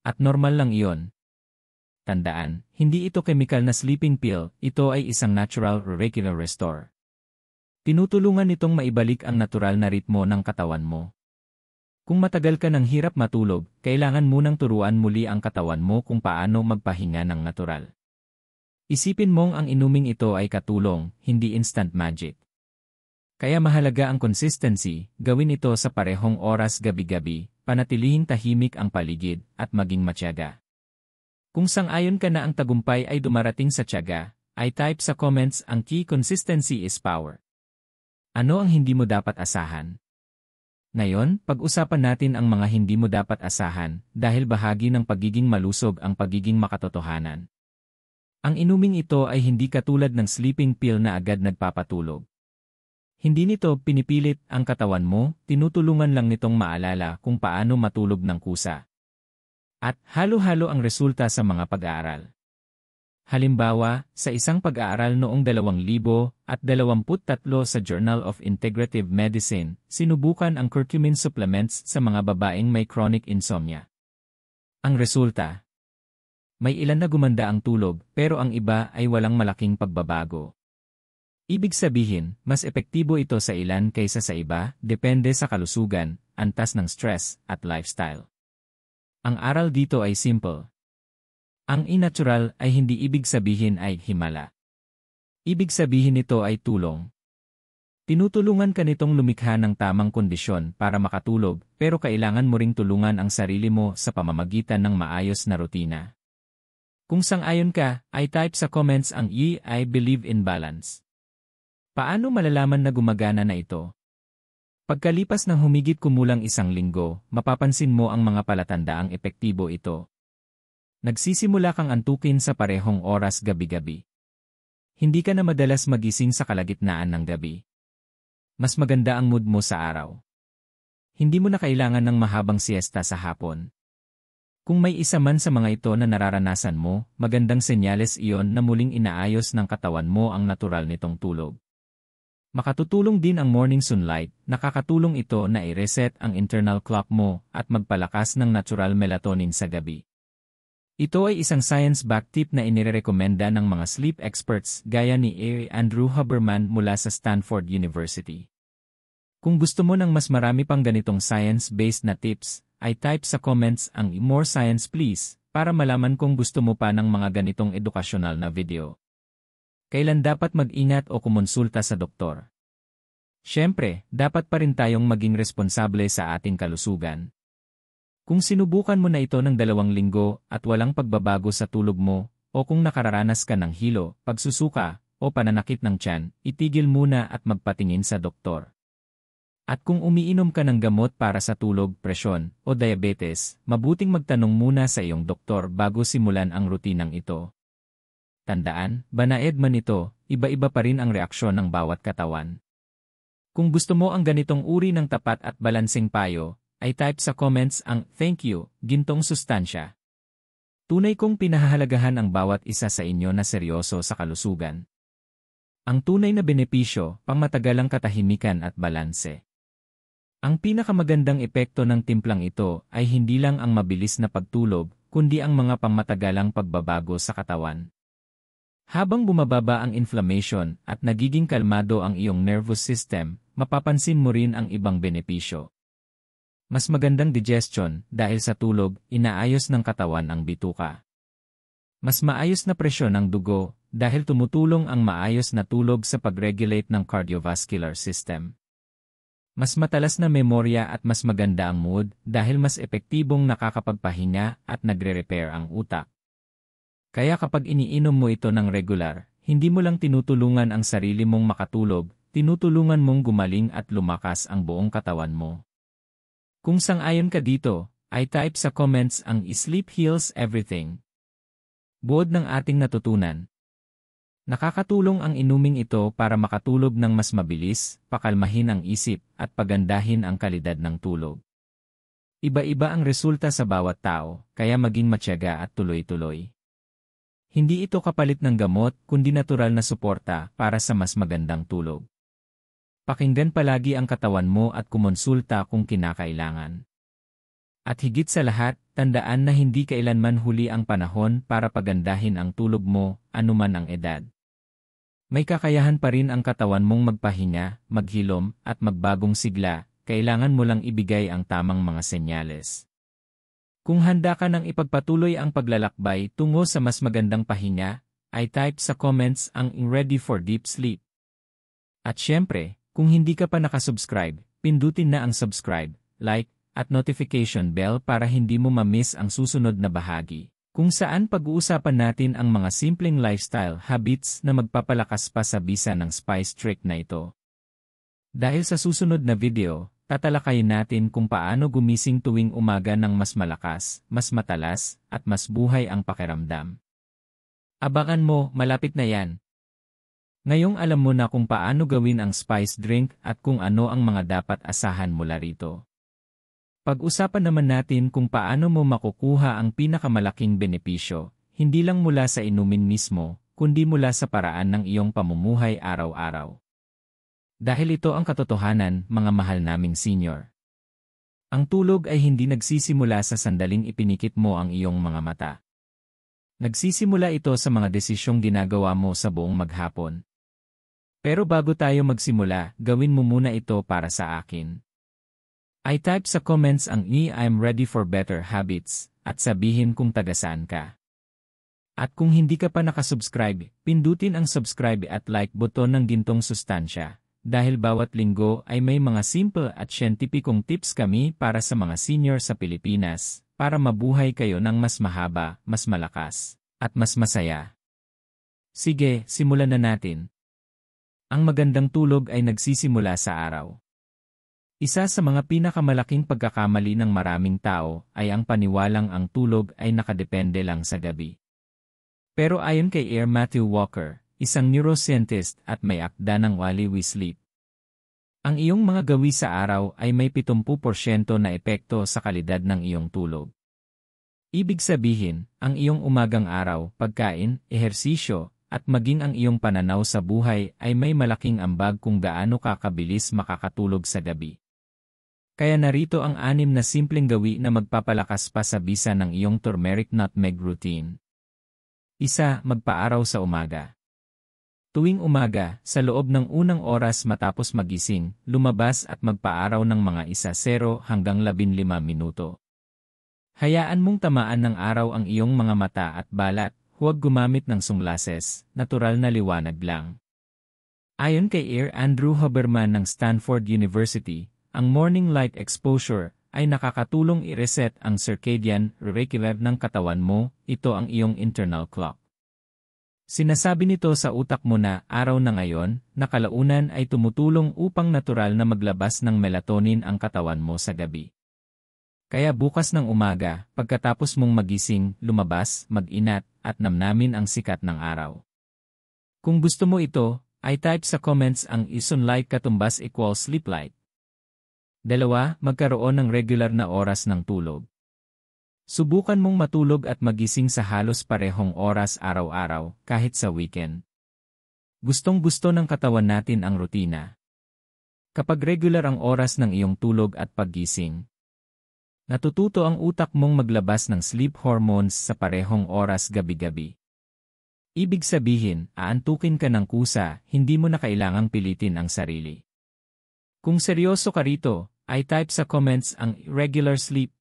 At normal lang iyon. Tandaan, hindi ito chemical na sleeping pill, ito ay isang natural regular restore. Tinutulungan nitong maibalik ang natural na ritmo ng katawan mo. Kung matagal ka ng hirap matulog, kailangan munang turuan muli ang katawan mo kung paano magpahinga ng natural. Isipin mong ang inuming ito ay katulong, hindi instant magic. Kaya mahalaga ang consistency, gawin ito sa parehong oras gabi-gabi, panatilihing tahimik ang paligid, at maging matyaga. Kung sang-ayon ka na ang tagumpay ay dumarating sa tiyaga, ay type sa comments ang key consistency is power. Ano ang hindi mo dapat asahan? Ngayon, pag-usapan natin ang mga hindi mo dapat asahan dahil bahagi ng pagiging malusog ang pagiging makatotohanan. Ang inuming ito ay hindi katulad ng sleeping pill na agad nagpapatulog. Hindi nito pinipilit ang katawan mo, tinutulungan lang nitong maalala kung paano matulog ng kusa. At halo-halo ang resulta sa mga pag-aaral. Halimbawa, sa isang pag-aaral noong 2023 sa Journal of Integrative Medicine, sinubukan ang curcumin supplements sa mga babaeng may chronic insomnia. Ang resulta, may ilan na gumanda ang tulog pero ang iba ay walang malaking pagbabago. Ibig sabihin, mas epektibo ito sa ilan kaysa sa iba, depende sa kalusugan, antas ng stress, at lifestyle. Ang aral dito ay simple. Ang natural ay hindi ibig sabihin ay himala. Ibig sabihin nito ay tulong. Tinutulungan ka nitong lumikha ng tamang kondisyon para makatulog, pero kailangan mo ring tulungan ang sarili mo sa pamamagitan ng maayos na rutina. Kung sang-ayon ka, ay type sa comments ang I believe in balance. Paano malalaman na gumagana na ito? Pagkalipas ng humigit kumulang 1 linggo, mapapansin mo ang mga palatandaang epektibo ito. Nagsisimula kang antukin sa parehong oras gabi-gabi. Hindi ka na madalas magising sa kalagitnaan ng gabi. Mas maganda ang mood mo sa araw. Hindi mo na kailangan ng mahabang siesta sa hapon. Kung may isa man sa mga ito na nararanasan mo, magandang senyales iyon na muling inaayos ng katawan mo ang natural nitong tulog. Makatutulong din ang morning sunlight, nakakatulong ito na i-reset ang internal clock mo at magpalakas ng natural melatonin sa gabi. Ito ay isang science-backed tip na inirekomenda ng mga sleep experts gaya ni Andrew Huberman mula sa Stanford University. Kung gusto mo ng mas marami pang ganitong science-based na tips, ay type sa comments ang "More Science Please" para malaman kung gusto mo pa ng mga ganitong edukasyonal na video. Kailan dapat mag-ingat o kumonsulta sa doktor? Siyempre, dapat pa rin tayong maging responsable sa ating kalusugan. Kung sinubukan mo na ito ng 2 linggo at walang pagbabago sa tulog mo, o kung nakararanas ka ng hilo, pagsusuka, o pananakit ng tiyan, itigil muna at magpatingin sa doktor. At kung umiinom ka ng gamot para sa tulog, presyon, o diabetes, mabuting magtanong muna sa iyong doktor bago simulan ang rutinang ito. Tandaan, banaed man ito, iba-iba pa rin ang reaksyon ng bawat katawan. Kung gusto mo ang ganitong uri ng tapat at balanseng payo, ay type sa comments ang "Thank you, gintong sustansya." Tunay kong pinahahalagahan ang bawat isa sa inyo na seryoso sa kalusugan. Ang tunay na benepisyo, pangmatagalang katahimikan at balanse. Ang pinakamagandang epekto ng timplang ito ay hindi lang ang mabilis na pagtulog, kundi ang mga pangmatagalang pagbabago sa katawan. Habang bumababa ang inflammation at nagiging kalmado ang iyong nervous system, mapapansin mo rin ang ibang benepisyo. Mas magandang digestion dahil sa tulog, inaayos ng katawan ang bituka. Mas maayos na presyon ng dugo dahil tumutulong ang maayos na tulog sa pag-regulate ng cardiovascular system. Mas matalas na memorya at mas maganda ang mood dahil mas epektibong nakakapagpahinga at nagre-repair ang utak. Kaya kapag iniinom mo ito ng regular, hindi mo lang tinutulungan ang sarili mong makatulog, tinutulungan mong gumaling at lumakas ang buong katawan mo. Kung sang-ayon ka dito, ay type sa comments ang "Sleep Heals Everything." Buod ng ating natutunan. Nakakatulong ang inuming ito para makatulog ng mas mabilis, pakalmahin ang isip, at pagandahin ang kalidad ng tulog. Iba-iba ang resulta sa bawat tao, kaya maging matyaga at tuloy-tuloy. Hindi ito kapalit ng gamot kundi natural na suporta para sa mas magandang tulog. Pakinggan palagi ang katawan mo at kumonsulta kung kinakailangan. At higit sa lahat, tandaan na hindi kailanman huli ang panahon para pagandahin ang tulog mo, anuman ang edad. May kakayahan pa rin ang katawan mong magpahinga, maghilom, at magbagong sigla, kailangan mo lang ibigay ang tamang mga senyales. Kung handa ka nang ipagpatuloy ang paglalakbay tungo sa mas magandang pahinga, ay type sa comments ang "Ready for Deep Sleep." At syempre, kung hindi ka pa nakasubscribe, pindutin na ang subscribe, like, at notification bell para hindi mo ma-miss ang susunod na bahagi, kung saan pag-uusapan natin ang mga simpleng lifestyle habits na magpapalakas pa sa bisa ng spice trick na ito. Dahil sa susunod na video, tatalakayin natin kung paano gumising tuwing umaga ng mas malakas, mas matalas, at mas buhay ang pakiramdam. Abangan mo, malapit na yan. Ngayong alam mo na kung paano gawin ang spice drink at kung ano ang mga dapat asahan mula rito. Pag-usapan naman natin kung paano mo makukuha ang pinakamalaking benepisyo, hindi lang mula sa inumin mismo, kundi mula sa paraan ng iyong pamumuhay araw-araw. Dahil ito ang katotohanan, mga mahal naming senior. Ang tulog ay hindi nagsisimula sa sandaling ipinikit mo ang iyong mga mata. Nagsisimula ito sa mga desisyong ginagawa mo sa buong maghapon. Pero bago tayo magsimula, gawin mo muna ito para sa akin. I type sa comments ang "I'm ready for better habits" at sabihin kung taga-saan ka. At kung hindi ka pa nakasubscribe, pindutin ang subscribe at like button ng gintong sustansya. Dahil bawat linggo ay may mga simple at siyentipikong tips kami para sa mga senior sa Pilipinas, para mabuhay kayo ng mas mahaba, mas malakas, at mas masaya. Sige, simulan na natin. Ang magandang tulog ay nagsisimula sa araw. Isa sa mga pinakamalaking pagkakamali ng maraming tao ay ang paniwalang ang tulog ay nakadepende lang sa gabi. Pero ayon kay R. Matthew Walker, isang neuroscientist at may akda ng While We Sleep, ang iyong mga gawi sa araw ay may 70% na epekto sa kalidad ng iyong tulog. Ibig sabihin, ang iyong umagang araw, pagkain, ehersisyo, at maging ang iyong pananaw sa buhay ay may malaking ambag kung gaano ka kabilis makakatulog sa gabi. Kaya narito ang 6 na simpleng gawi na magpapalakas pa sa bisa ng iyong turmeric nutmeg routine. 1. Magpaaraw sa umaga. Tuwing umaga, sa loob ng unang oras matapos magising, lumabas at magpaaraw ng mga 0 hanggang 15 minuto. Hayaan mong tamaan ng araw ang iyong mga mata at balat, huwag gumamit ng sunglasses, natural na liwanag lang. Ayon kay R. Andrew Huberman ng Stanford University, ang morning light exposure ay nakakatulong i-reset ang circadian rhythm ng katawan mo, ito ang iyong internal clock. Sinasabi nito sa utak mo na araw na ngayon, na kalaunan ay tumutulong upang natural na maglabas ng melatonin ang katawan mo sa gabi. Kaya bukas ng umaga, pagkatapos mong magising, lumabas, mag-inat, at namnamin ang sikat ng araw. Kung gusto mo ito, ay type sa comments ang "sunlight katumbas equals sleep light." 2. Magkaroon ng regular na oras ng tulog. Subukan mong matulog at magising sa halos parehong oras araw-araw, kahit sa weekend. Gustong-gusto ng katawan natin ang rutina. Kapag regular ang oras ng iyong tulog at paggising, natututo ang utak mong maglabas ng sleep hormones sa parehong oras gabi-gabi. Ibig sabihin, aantukin ka ng kusa, hindi mo na kailangang pilitin ang sarili. Kung seryoso ka rito, I-type sa comments ang irregular sleep.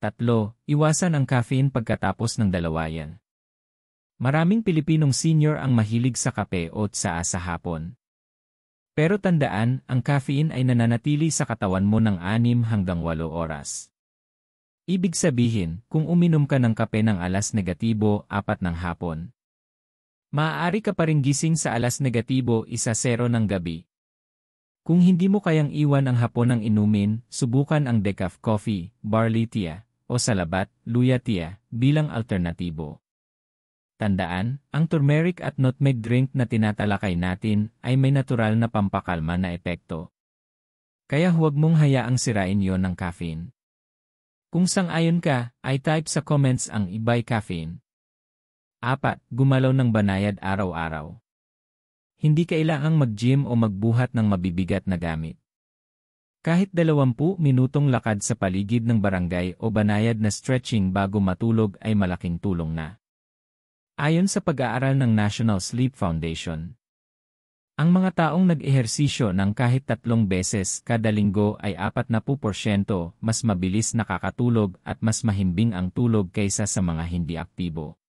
3. Iwasan ang caffeine pagkatapos ng dalawayan. Maraming Pilipinong senior ang mahilig sa kape o tsaa sa hapon. Pero tandaan, ang caffeine ay nananatili sa katawan mo ng 6 hanggang 8 oras. Ibig sabihin, kung uminom ka ng kape ng alas negatibo 4 ng hapon, maaari ka pa ring gising sa alas negatibo 1:00 ng gabi. Kung hindi mo kayang iwan ang hapon ng inumin, subukan ang decaf coffee, barley tea, o salabat, luya tea, bilang alternatibo. Tandaan, ang turmeric at nutmeg drink na tinatalakay natin ay may natural na pampakalma na epekto. Kaya huwag mong hayaang sirain yon ng caffeine. Kung sang-ayon ka, i-type sa comments ang iba'y caffeine. 4. Gumalaw ng banayad araw-araw. Hindi kailangang mag-gym o magbuhat ng mabibigat na gamit. Kahit 20 minutong lakad sa paligid ng barangay o banayad na stretching bago matulog ay malaking tulong na. Ayon sa pag-aaral ng National Sleep Foundation, ang mga taong nag-ehersisyo ng kahit 3 beses kada linggo ay 40% mas mabilis nakakatulog at mas mahimbing ang tulog kaysa sa mga hindi aktibo.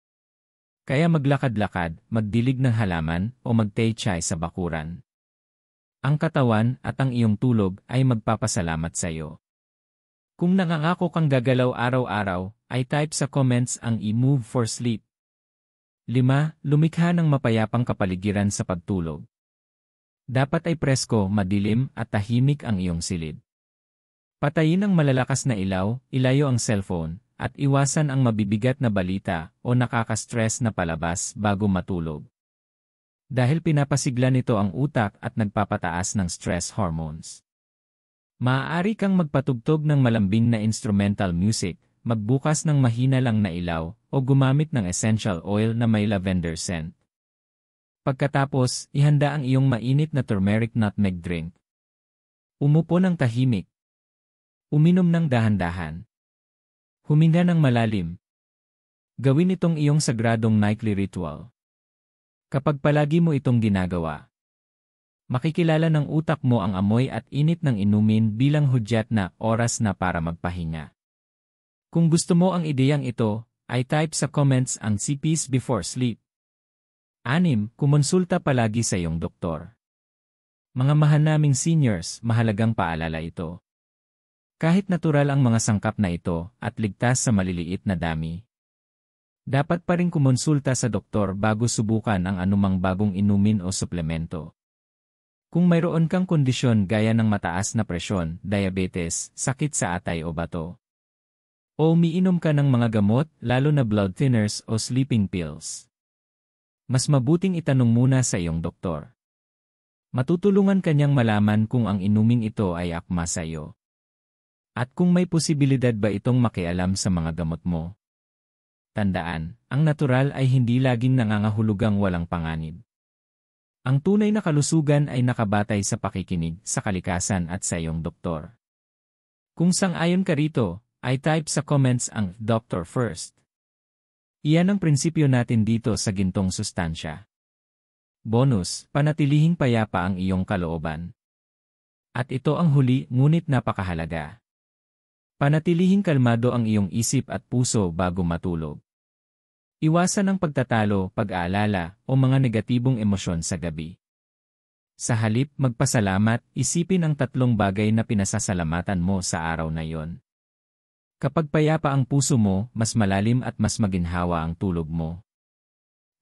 Kaya maglakad-lakad, magdilig ng halaman, o mag-tay chai sa bakuran. Ang katawan at ang iyong tulog ay magpapasalamat sa iyo. Kung nangangako kang gagalaw araw-araw, ay type sa comments ang i-move for sleep. 5. Lumikha ng mapayapang kapaligiran sa pagtulog. Dapat ay presko, madilim, at tahimik ang iyong silid. Patayin ang malalakas na ilaw, ilayo ang cellphone, at iwasan ang mabibigat na balita o nakaka-stress na palabas bago matulog. Dahil pinapasigla nito ang utak at nagpapataas ng stress hormones. Maaari kang magpatugtog ng malambing na instrumental music, magbukas ng mahina lang na ilaw, o gumamit ng essential oil na may lavender scent. Pagkatapos, ihanda ang iyong mainit na turmeric nutmeg drink. Umupo ng tahimik. Uminom ng dahan-dahan. Huminga ng malalim. Gawin itong iyong sagradong nightly ritual. Kapag palagi mo itong ginagawa, makikilala ng utak mo ang amoy at init ng inumin bilang hudyat na oras na para magpahinga. Kung gusto mo ang ideyang ito, ay type sa comments ang CPs before sleep. 6. Kumonsulta palagi sa iyong doktor. Mga mahal naming seniors, mahalagang paalala ito. Kahit natural ang mga sangkap na ito at ligtas sa maliliit na dami, dapat pa rin kumonsulta sa doktor bago subukan ang anumang bagong inumin o suplemento. Kung mayroon kang kondisyon gaya ng mataas na presyon, diabetes, sakit sa atay o bato, o umiinom ka ng mga gamot, lalo na blood thinners o sleeping pills, mas mabuting itanong muna sa iyong doktor. Matutulungan kanyang malaman kung ang inuming ito ay akma sa iyo. At kung may posibilidad ba itong makialam sa mga gamot mo. Tandaan, ang natural ay hindi laging nangangahulugang walang panganib. Ang tunay na kalusugan ay nakabatay sa pakikinig, sa kalikasan at sa iyong doktor. Kung sang-ayon ka rito, ay type sa comments ang "Doctor First". Iyan ang prinsipyo natin dito sa gintong sustansya. Bonus, panatilihing payapa ang iyong kalooban. At ito ang huli ngunit napakahalaga. Panatilihing kalmado ang iyong isip at puso bago matulog. Iwasan ang pagtatalo, pag-aalala, o mga negatibong emosyon sa gabi. Sa halip, magpasalamat, isipin ang 3 bagay na pinasasalamatan mo sa araw na iyon. Kapag payapa ang puso mo, mas malalim at mas maginhawa ang tulog mo.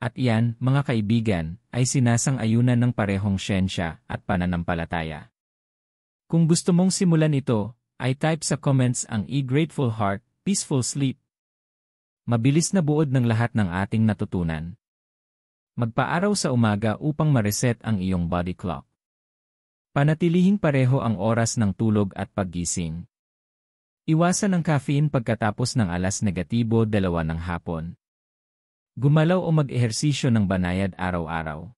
At iyan, mga kaibigan, ay sinasang-ayunan ng parehong siyensya at pananampalataya. Kung gusto mong simulan ito, ay type sa comments ang "Grateful Heart, Peaceful Sleep". Mabilis na buod ng lahat ng ating natutunan. Magpaaraw sa umaga upang ma-reset ang iyong body clock. Panatilihing pareho ang oras ng tulog at paggising. Iwasan ang caffeine pagkatapos ng alas negatibo 2 ng hapon. Gumalaw o mag-ehersisyo ng banayad araw-araw.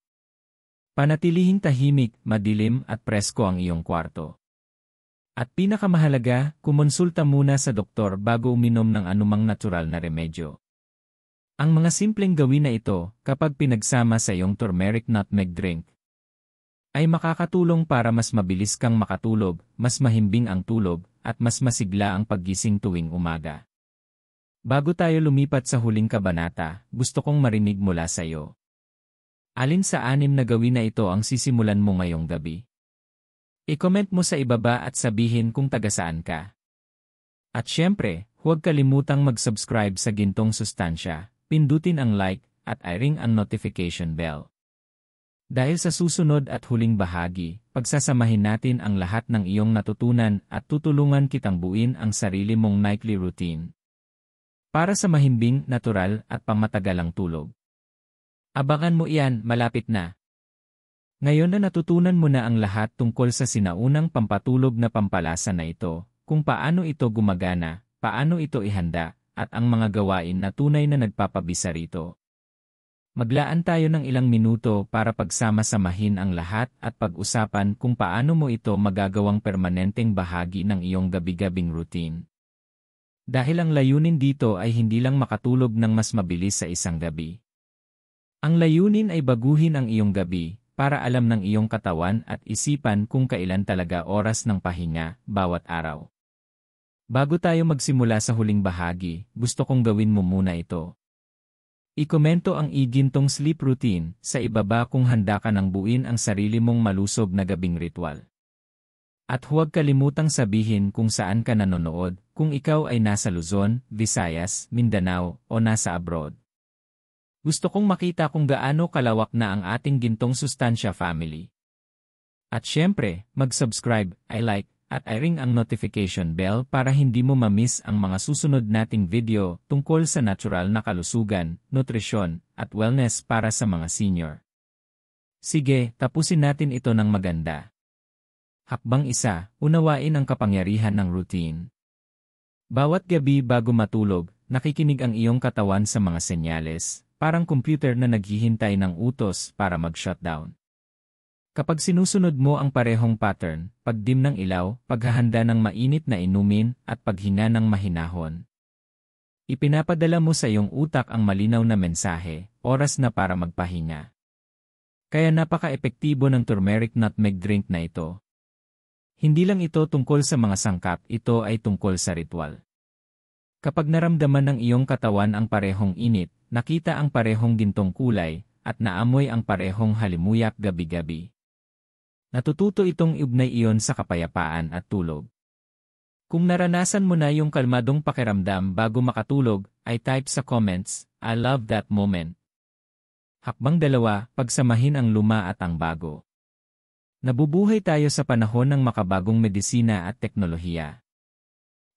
Panatilihing tahimik, madilim at presko ang iyong kwarto. At pinakamahalaga, kumonsulta muna sa doktor bago uminom ng anumang natural na remedyo. Ang mga simpleng gawin na ito, kapag pinagsama sa iyong turmeric nutmeg drink, ay makakatulong para mas mabilis kang makatulog, mas mahimbing ang tulog, at mas masigla ang paggising tuwing umaga. Bago tayo lumipat sa huling kabanata, gusto kong marinig mula sa iyo. Alin sa 6 na gawin na ito ang sisimulan mo ngayong gabi? I-comment mo sa ibaba at sabihin kung taga saan ka. At syempre, huwag kalimutang mag-subscribe sa Gintong Sustansya, pindutin ang like, at i-ring ang notification bell. Dahil sa susunod at huling bahagi, pagsasamahin natin ang lahat ng iyong natutunan at tutulungan kitang buuin ang sarili mong nightly routine. Para sa mahimbing, natural at pangmatagalang tulog. Abangan mo iyan, malapit na. Ngayon na natutunan mo na ang lahat tungkol sa sinaunang pampatulog na pampalasa na ito, kung paano ito gumagana, paano ito ihanda, at ang mga gawain na tunay na nagpapabisa rito. Maglaan tayo ng ilang minuto para pagsama-samahin ang lahat at pag-usapan kung paano mo ito magagawang permanenteng bahagi ng iyong gabi-gabing routine. Dahil ang layunin dito ay hindi lang makatulog ng mas mabilis sa isang gabi. Ang layunin ay baguhin ang iyong gabi, para alam ng iyong katawan at isipan kung kailan talaga oras ng pahinga, bawat araw. Bago tayo magsimula sa huling bahagi, gusto kong gawin mo muna ito. I-komento ang Gintong sleep routine sa ibaba kung handa ka nang buuin ang sarili mong malusog na gabing ritual. At huwag kalimutang sabihin kung saan ka nanonood, kung ikaw ay nasa Luzon, Visayas, Mindanao, o nasa abroad. Gusto kong makita kung gaano kalawak na ang ating Gintong Sustansya family. At syempre, mag-subscribe, i-like, at i-ring ang notification bell para hindi mo ma-miss ang mga susunod nating video tungkol sa natural na kalusugan, nutrisyon, at wellness para sa mga senior. Sige, tapusin natin ito ng maganda. Hakbang 1, unawain ang kapangyarihan ng routine. Bawat gabi bago matulog, nakikinig ang iyong katawan sa mga senyales, parang computer na naghihintay ng utos para mag-shutdown. Kapag sinusunod mo ang parehong pattern, pagdim ng ilaw, paghahanda ng mainit na inumin, at paghinga ng mahinahon, ipinapadala mo sa iyong utak ang malinaw na mensahe, oras na para magpahinga. Kaya napaka-epektibo ng turmeric nutmeg drink na ito. Hindi lang ito tungkol sa mga sangkap, ito ay tungkol sa ritual. Kapag naramdaman ng iyong katawan ang parehong init, nakita ang parehong gintong kulay, at naamoy ang parehong halimuyak gabi-gabi, natututo itong iugnay iyon sa kapayapaan at tulog. Kung naranasan mo na yung kalmadong pakiramdam bago makatulog, ay type sa comments, I love that moment. Hakbang 2, pagsamahin ang luma at ang bago. Nabubuhay tayo sa panahon ng makabagong medisina at teknolohiya.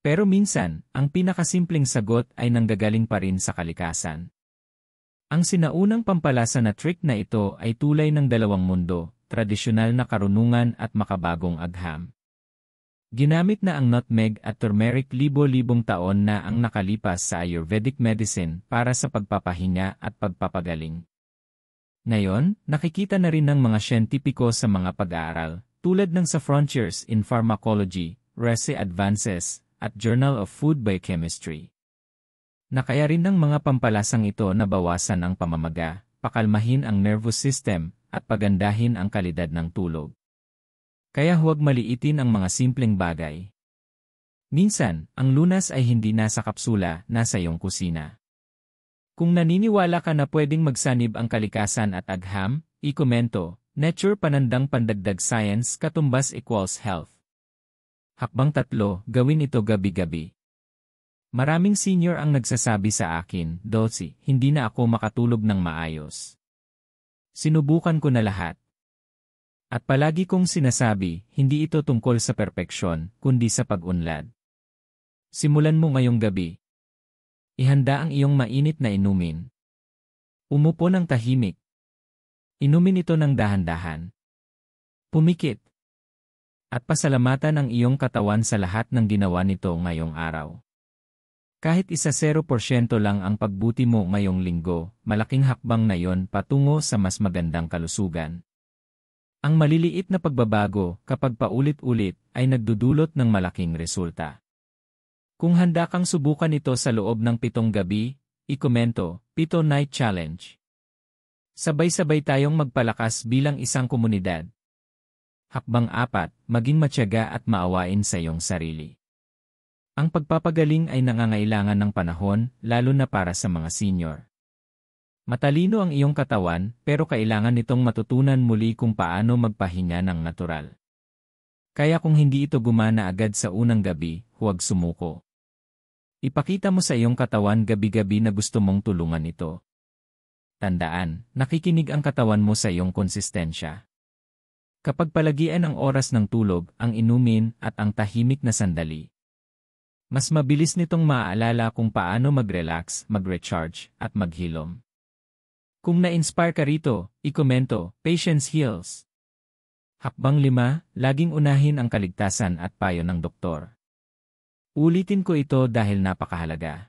Pero minsan, ang pinakasimpleng sagot ay nanggagaling pa rin sa kalikasan. Ang sinaunang pampalasa na trick na ito ay tulay ng dalawang mundo, tradisyonal na karunungan at makabagong agham. Ginamit na ang nutmeg at turmeric libo-libong taon na ang nakalipas sa Ayurvedic medicine para sa pagpapahinga at pagpapagaling. Ngayon, nakikita na rin ng mga siyentipiko sa mga pag-aaral, tulad ng sa Frontiers in Pharmacology, Rese Advances, at Journal of Food Biochemistry. Nakaya rin ng mga pampalasang ito na bawasan ang pamamaga, pakalmahin ang nervous system, at pagandahin ang kalidad ng tulog. Kaya huwag maliitin ang mga simpleng bagay. Minsan, ang lunas ay hindi nasa kapsula, nasa iyong kusina. Kung naniniwala ka na pwedeng magsanib ang kalikasan at agham, i-komento, nature panandang pandagdag science katumbas equals health. Hakbang 3, gawin ito gabi-gabi. Maraming senior ang nagsasabi sa akin, Dotsie, hindi na ako makatulog ng maayos. Sinubukan ko na lahat. At palagi kong sinasabi, hindi ito tungkol sa perpeksyon, kundi sa pag-unlad. Simulan mo ngayong gabi. Ihanda ang iyong mainit na inumin. Umupo ng tahimik. Inumin ito ng dahan-dahan. Pumikit. At pasalamatan ang iyong katawan sa lahat ng ginawa nito ngayong araw. Kahit 0% lang ang pagbuti mo ngayong linggo, malaking hakbang na yon patungo sa mas magandang kalusugan. Ang maliliit na pagbabago, kapag paulit-ulit, ay nagdudulot ng malaking resulta. Kung handa kang subukan ito sa loob ng 7 gabi, i-komento, 7 Night Challenge. Sabay-sabay tayong magpalakas bilang isang komunidad. Hakbang 4, maging matiyaga at maawain sa iyong sarili. Ang pagpapagaling ay nangangailangan ng panahon, lalo na para sa mga senior. Matalino ang iyong katawan, pero kailangan nitong matutunan muli kung paano magpahinga ng natural. Kaya kung hindi ito gumana agad sa unang gabi, huwag sumuko. Ipakita mo sa iyong katawan gabi-gabi na gusto mong tulungan ito. Tandaan, nakikinig ang katawan mo sa iyong konsistensya. Kapag palagian ang oras ng tulog, ang inumin, at ang tahimik na sandali, mas mabilis nitong maaalala kung paano mag-relax, mag-recharge, at maghilom. Kung na-inspire ka rito, ikomento, Patience Heals. Hakbang 5, laging unahin ang kaligtasan at payo ng doktor. Ulitin ko ito dahil napakahalaga.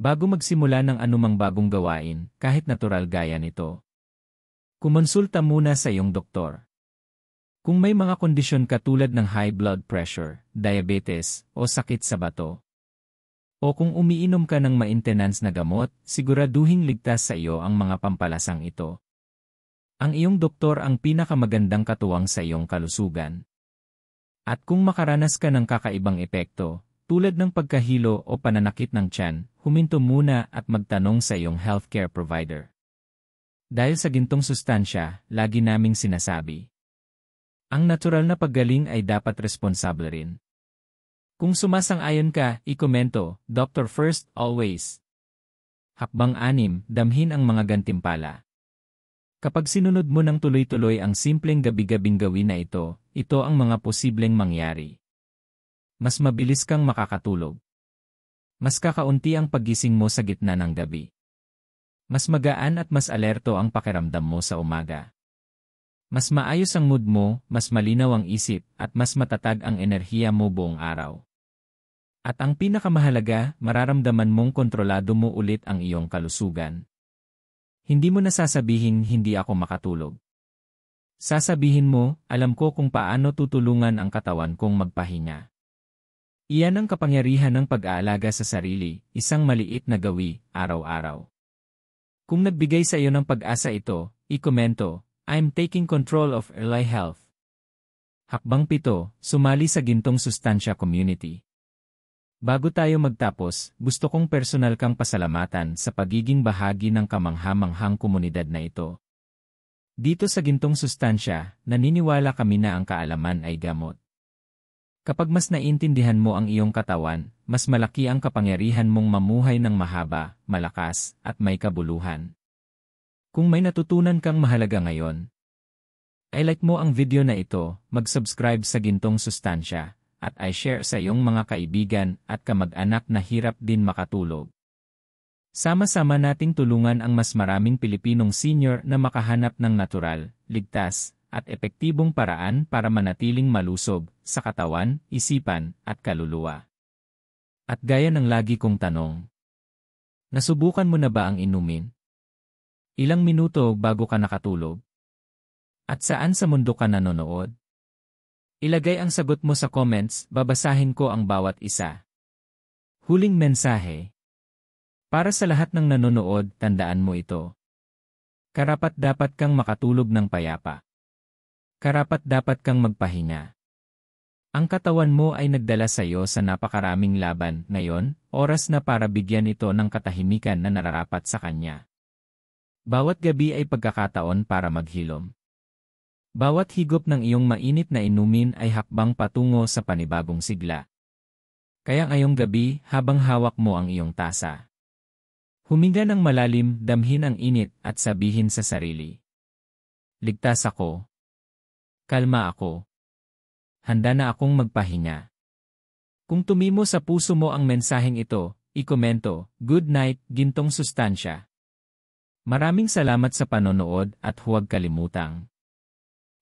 Bago magsimula ng anumang bagong gawain, kahit natural gaya nito, kumonsulta muna sa iyong doktor. Kung may mga kondisyon katulad ng high blood pressure, diabetes, o sakit sa bato, o kung umiinom ka ng maintenance na gamot, siguraduhing ligtas sa iyo ang mga pampalasang ito. Ang iyong doktor ang pinakamagandang katuwang sa iyong kalusugan. At kung makaranas ka ng kakaibang epekto, tulad ng pagkahilo o pananakit ng tiyan, huminto muna at magtanong sa iyong healthcare provider. Dahil sa gintong sustansya, lagi naming sinasabi, ang natural na paggaling ay dapat responsable rin. Kung sumasang-ayon ka, ikomento, Doctor First, Always. Hakbang 6, damhin ang mga gantimpala. Kapag sinunod mo ng tuloy-tuloy ang simpleng gabi-gabing gawin na ito ang mga posibleng mangyari. Mas mabilis kang makakatulog. Mas kakaunti ang paggising mo sa gitna ng gabi. Mas magaan at mas alerto ang pakiramdam mo sa umaga. Mas maayos ang mood mo, mas malinaw ang isip, at mas matatag ang enerhiya mo buong araw. At ang pinakamahalaga, mararamdaman mong kontrolado mo ulit ang iyong kalusugan. Hindi mo nasasabihin hindi ako makatulog. Sasabihin mo, alam ko kung paano tutulungan ang katawan kong magpahinga. Iyan ang kapangyarihan ng pag-aalaga sa sarili, isang maliit na gawi, araw-araw. Kung nagbigay sa iyo ng pag-asa ito, ikomento, I'm taking control of early health. Hakbang 7, sumali sa Gintong Sustansya Community. Bago tayo magtapos, gusto kong personal kang pasalamatan sa pagiging bahagi ng kamangha-manghang komunidad na ito. Dito sa Gintong Sustansya, naniniwala kami na ang kaalaman ay gamot. Kapag mas naintindihan mo ang iyong katawan, mas malaki ang kapangyarihan mong mamuhay ng mahaba, malakas, at may kabuluhan. Kung may natutunan kang mahalaga ngayon, i-like mo ang video na ito, mag-subscribe sa Gintong Sustansya, at i-share sa iyong mga kaibigan at kamag-anak na hirap din makatulog. Sama-sama nating tulungan ang mas maraming Pilipinong senior na makahanap ng natural, ligtas, at epektibong paraan para manatiling malusog sa katawan, isipan, at kaluluwa. At gaya ng lagi kong tanong, nasubukan mo na ba ang inumin? Ilang minuto bago ka nakatulog? At saan sa mundo ka nanonood? Ilagay ang sagot mo sa comments, babasahin ko ang bawat isa. Huling mensahe. Para sa lahat ng nanonood, tandaan mo ito. Karapat-dapat kang makatulog ng payapa. Karapat-dapat kang magpahinga. Ang katawan mo ay nagdala sa iyo sa napakaraming laban, ngayon, oras na para bigyan ito ng katahimikan na nararapat sa kanya. Bawat gabi ay pagkakataon para maghilom. Bawat higop ng iyong mainit na inumin ay hakbang patungo sa panibagong sigla. Kaya ngayong gabi, habang hawak mo ang iyong tasa, huminga ng malalim, damhin ang init at sabihin sa sarili, ligtas ako. Kalma ako. Handa na akong magpahinga. Kung tumimo sa puso mo ang mensaheng ito, ikomento, Good night, Gintong Sustansya. Maraming salamat sa panonood at huwag kalimutang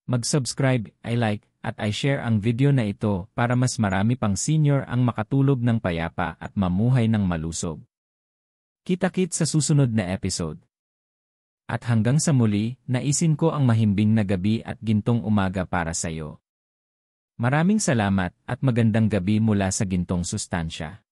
mag-subscribe, i-like, at i-share ang video na ito para mas marami pang senior ang makatulog ng payapa at mamuhay ng malusog. Kita-kit sa susunod na episode. At hanggang sa muli, naisin ko ang mahimbing na gabi at gintong umaga para sa iyo. Maraming salamat at magandang gabi mula sa Gintong Sustansya.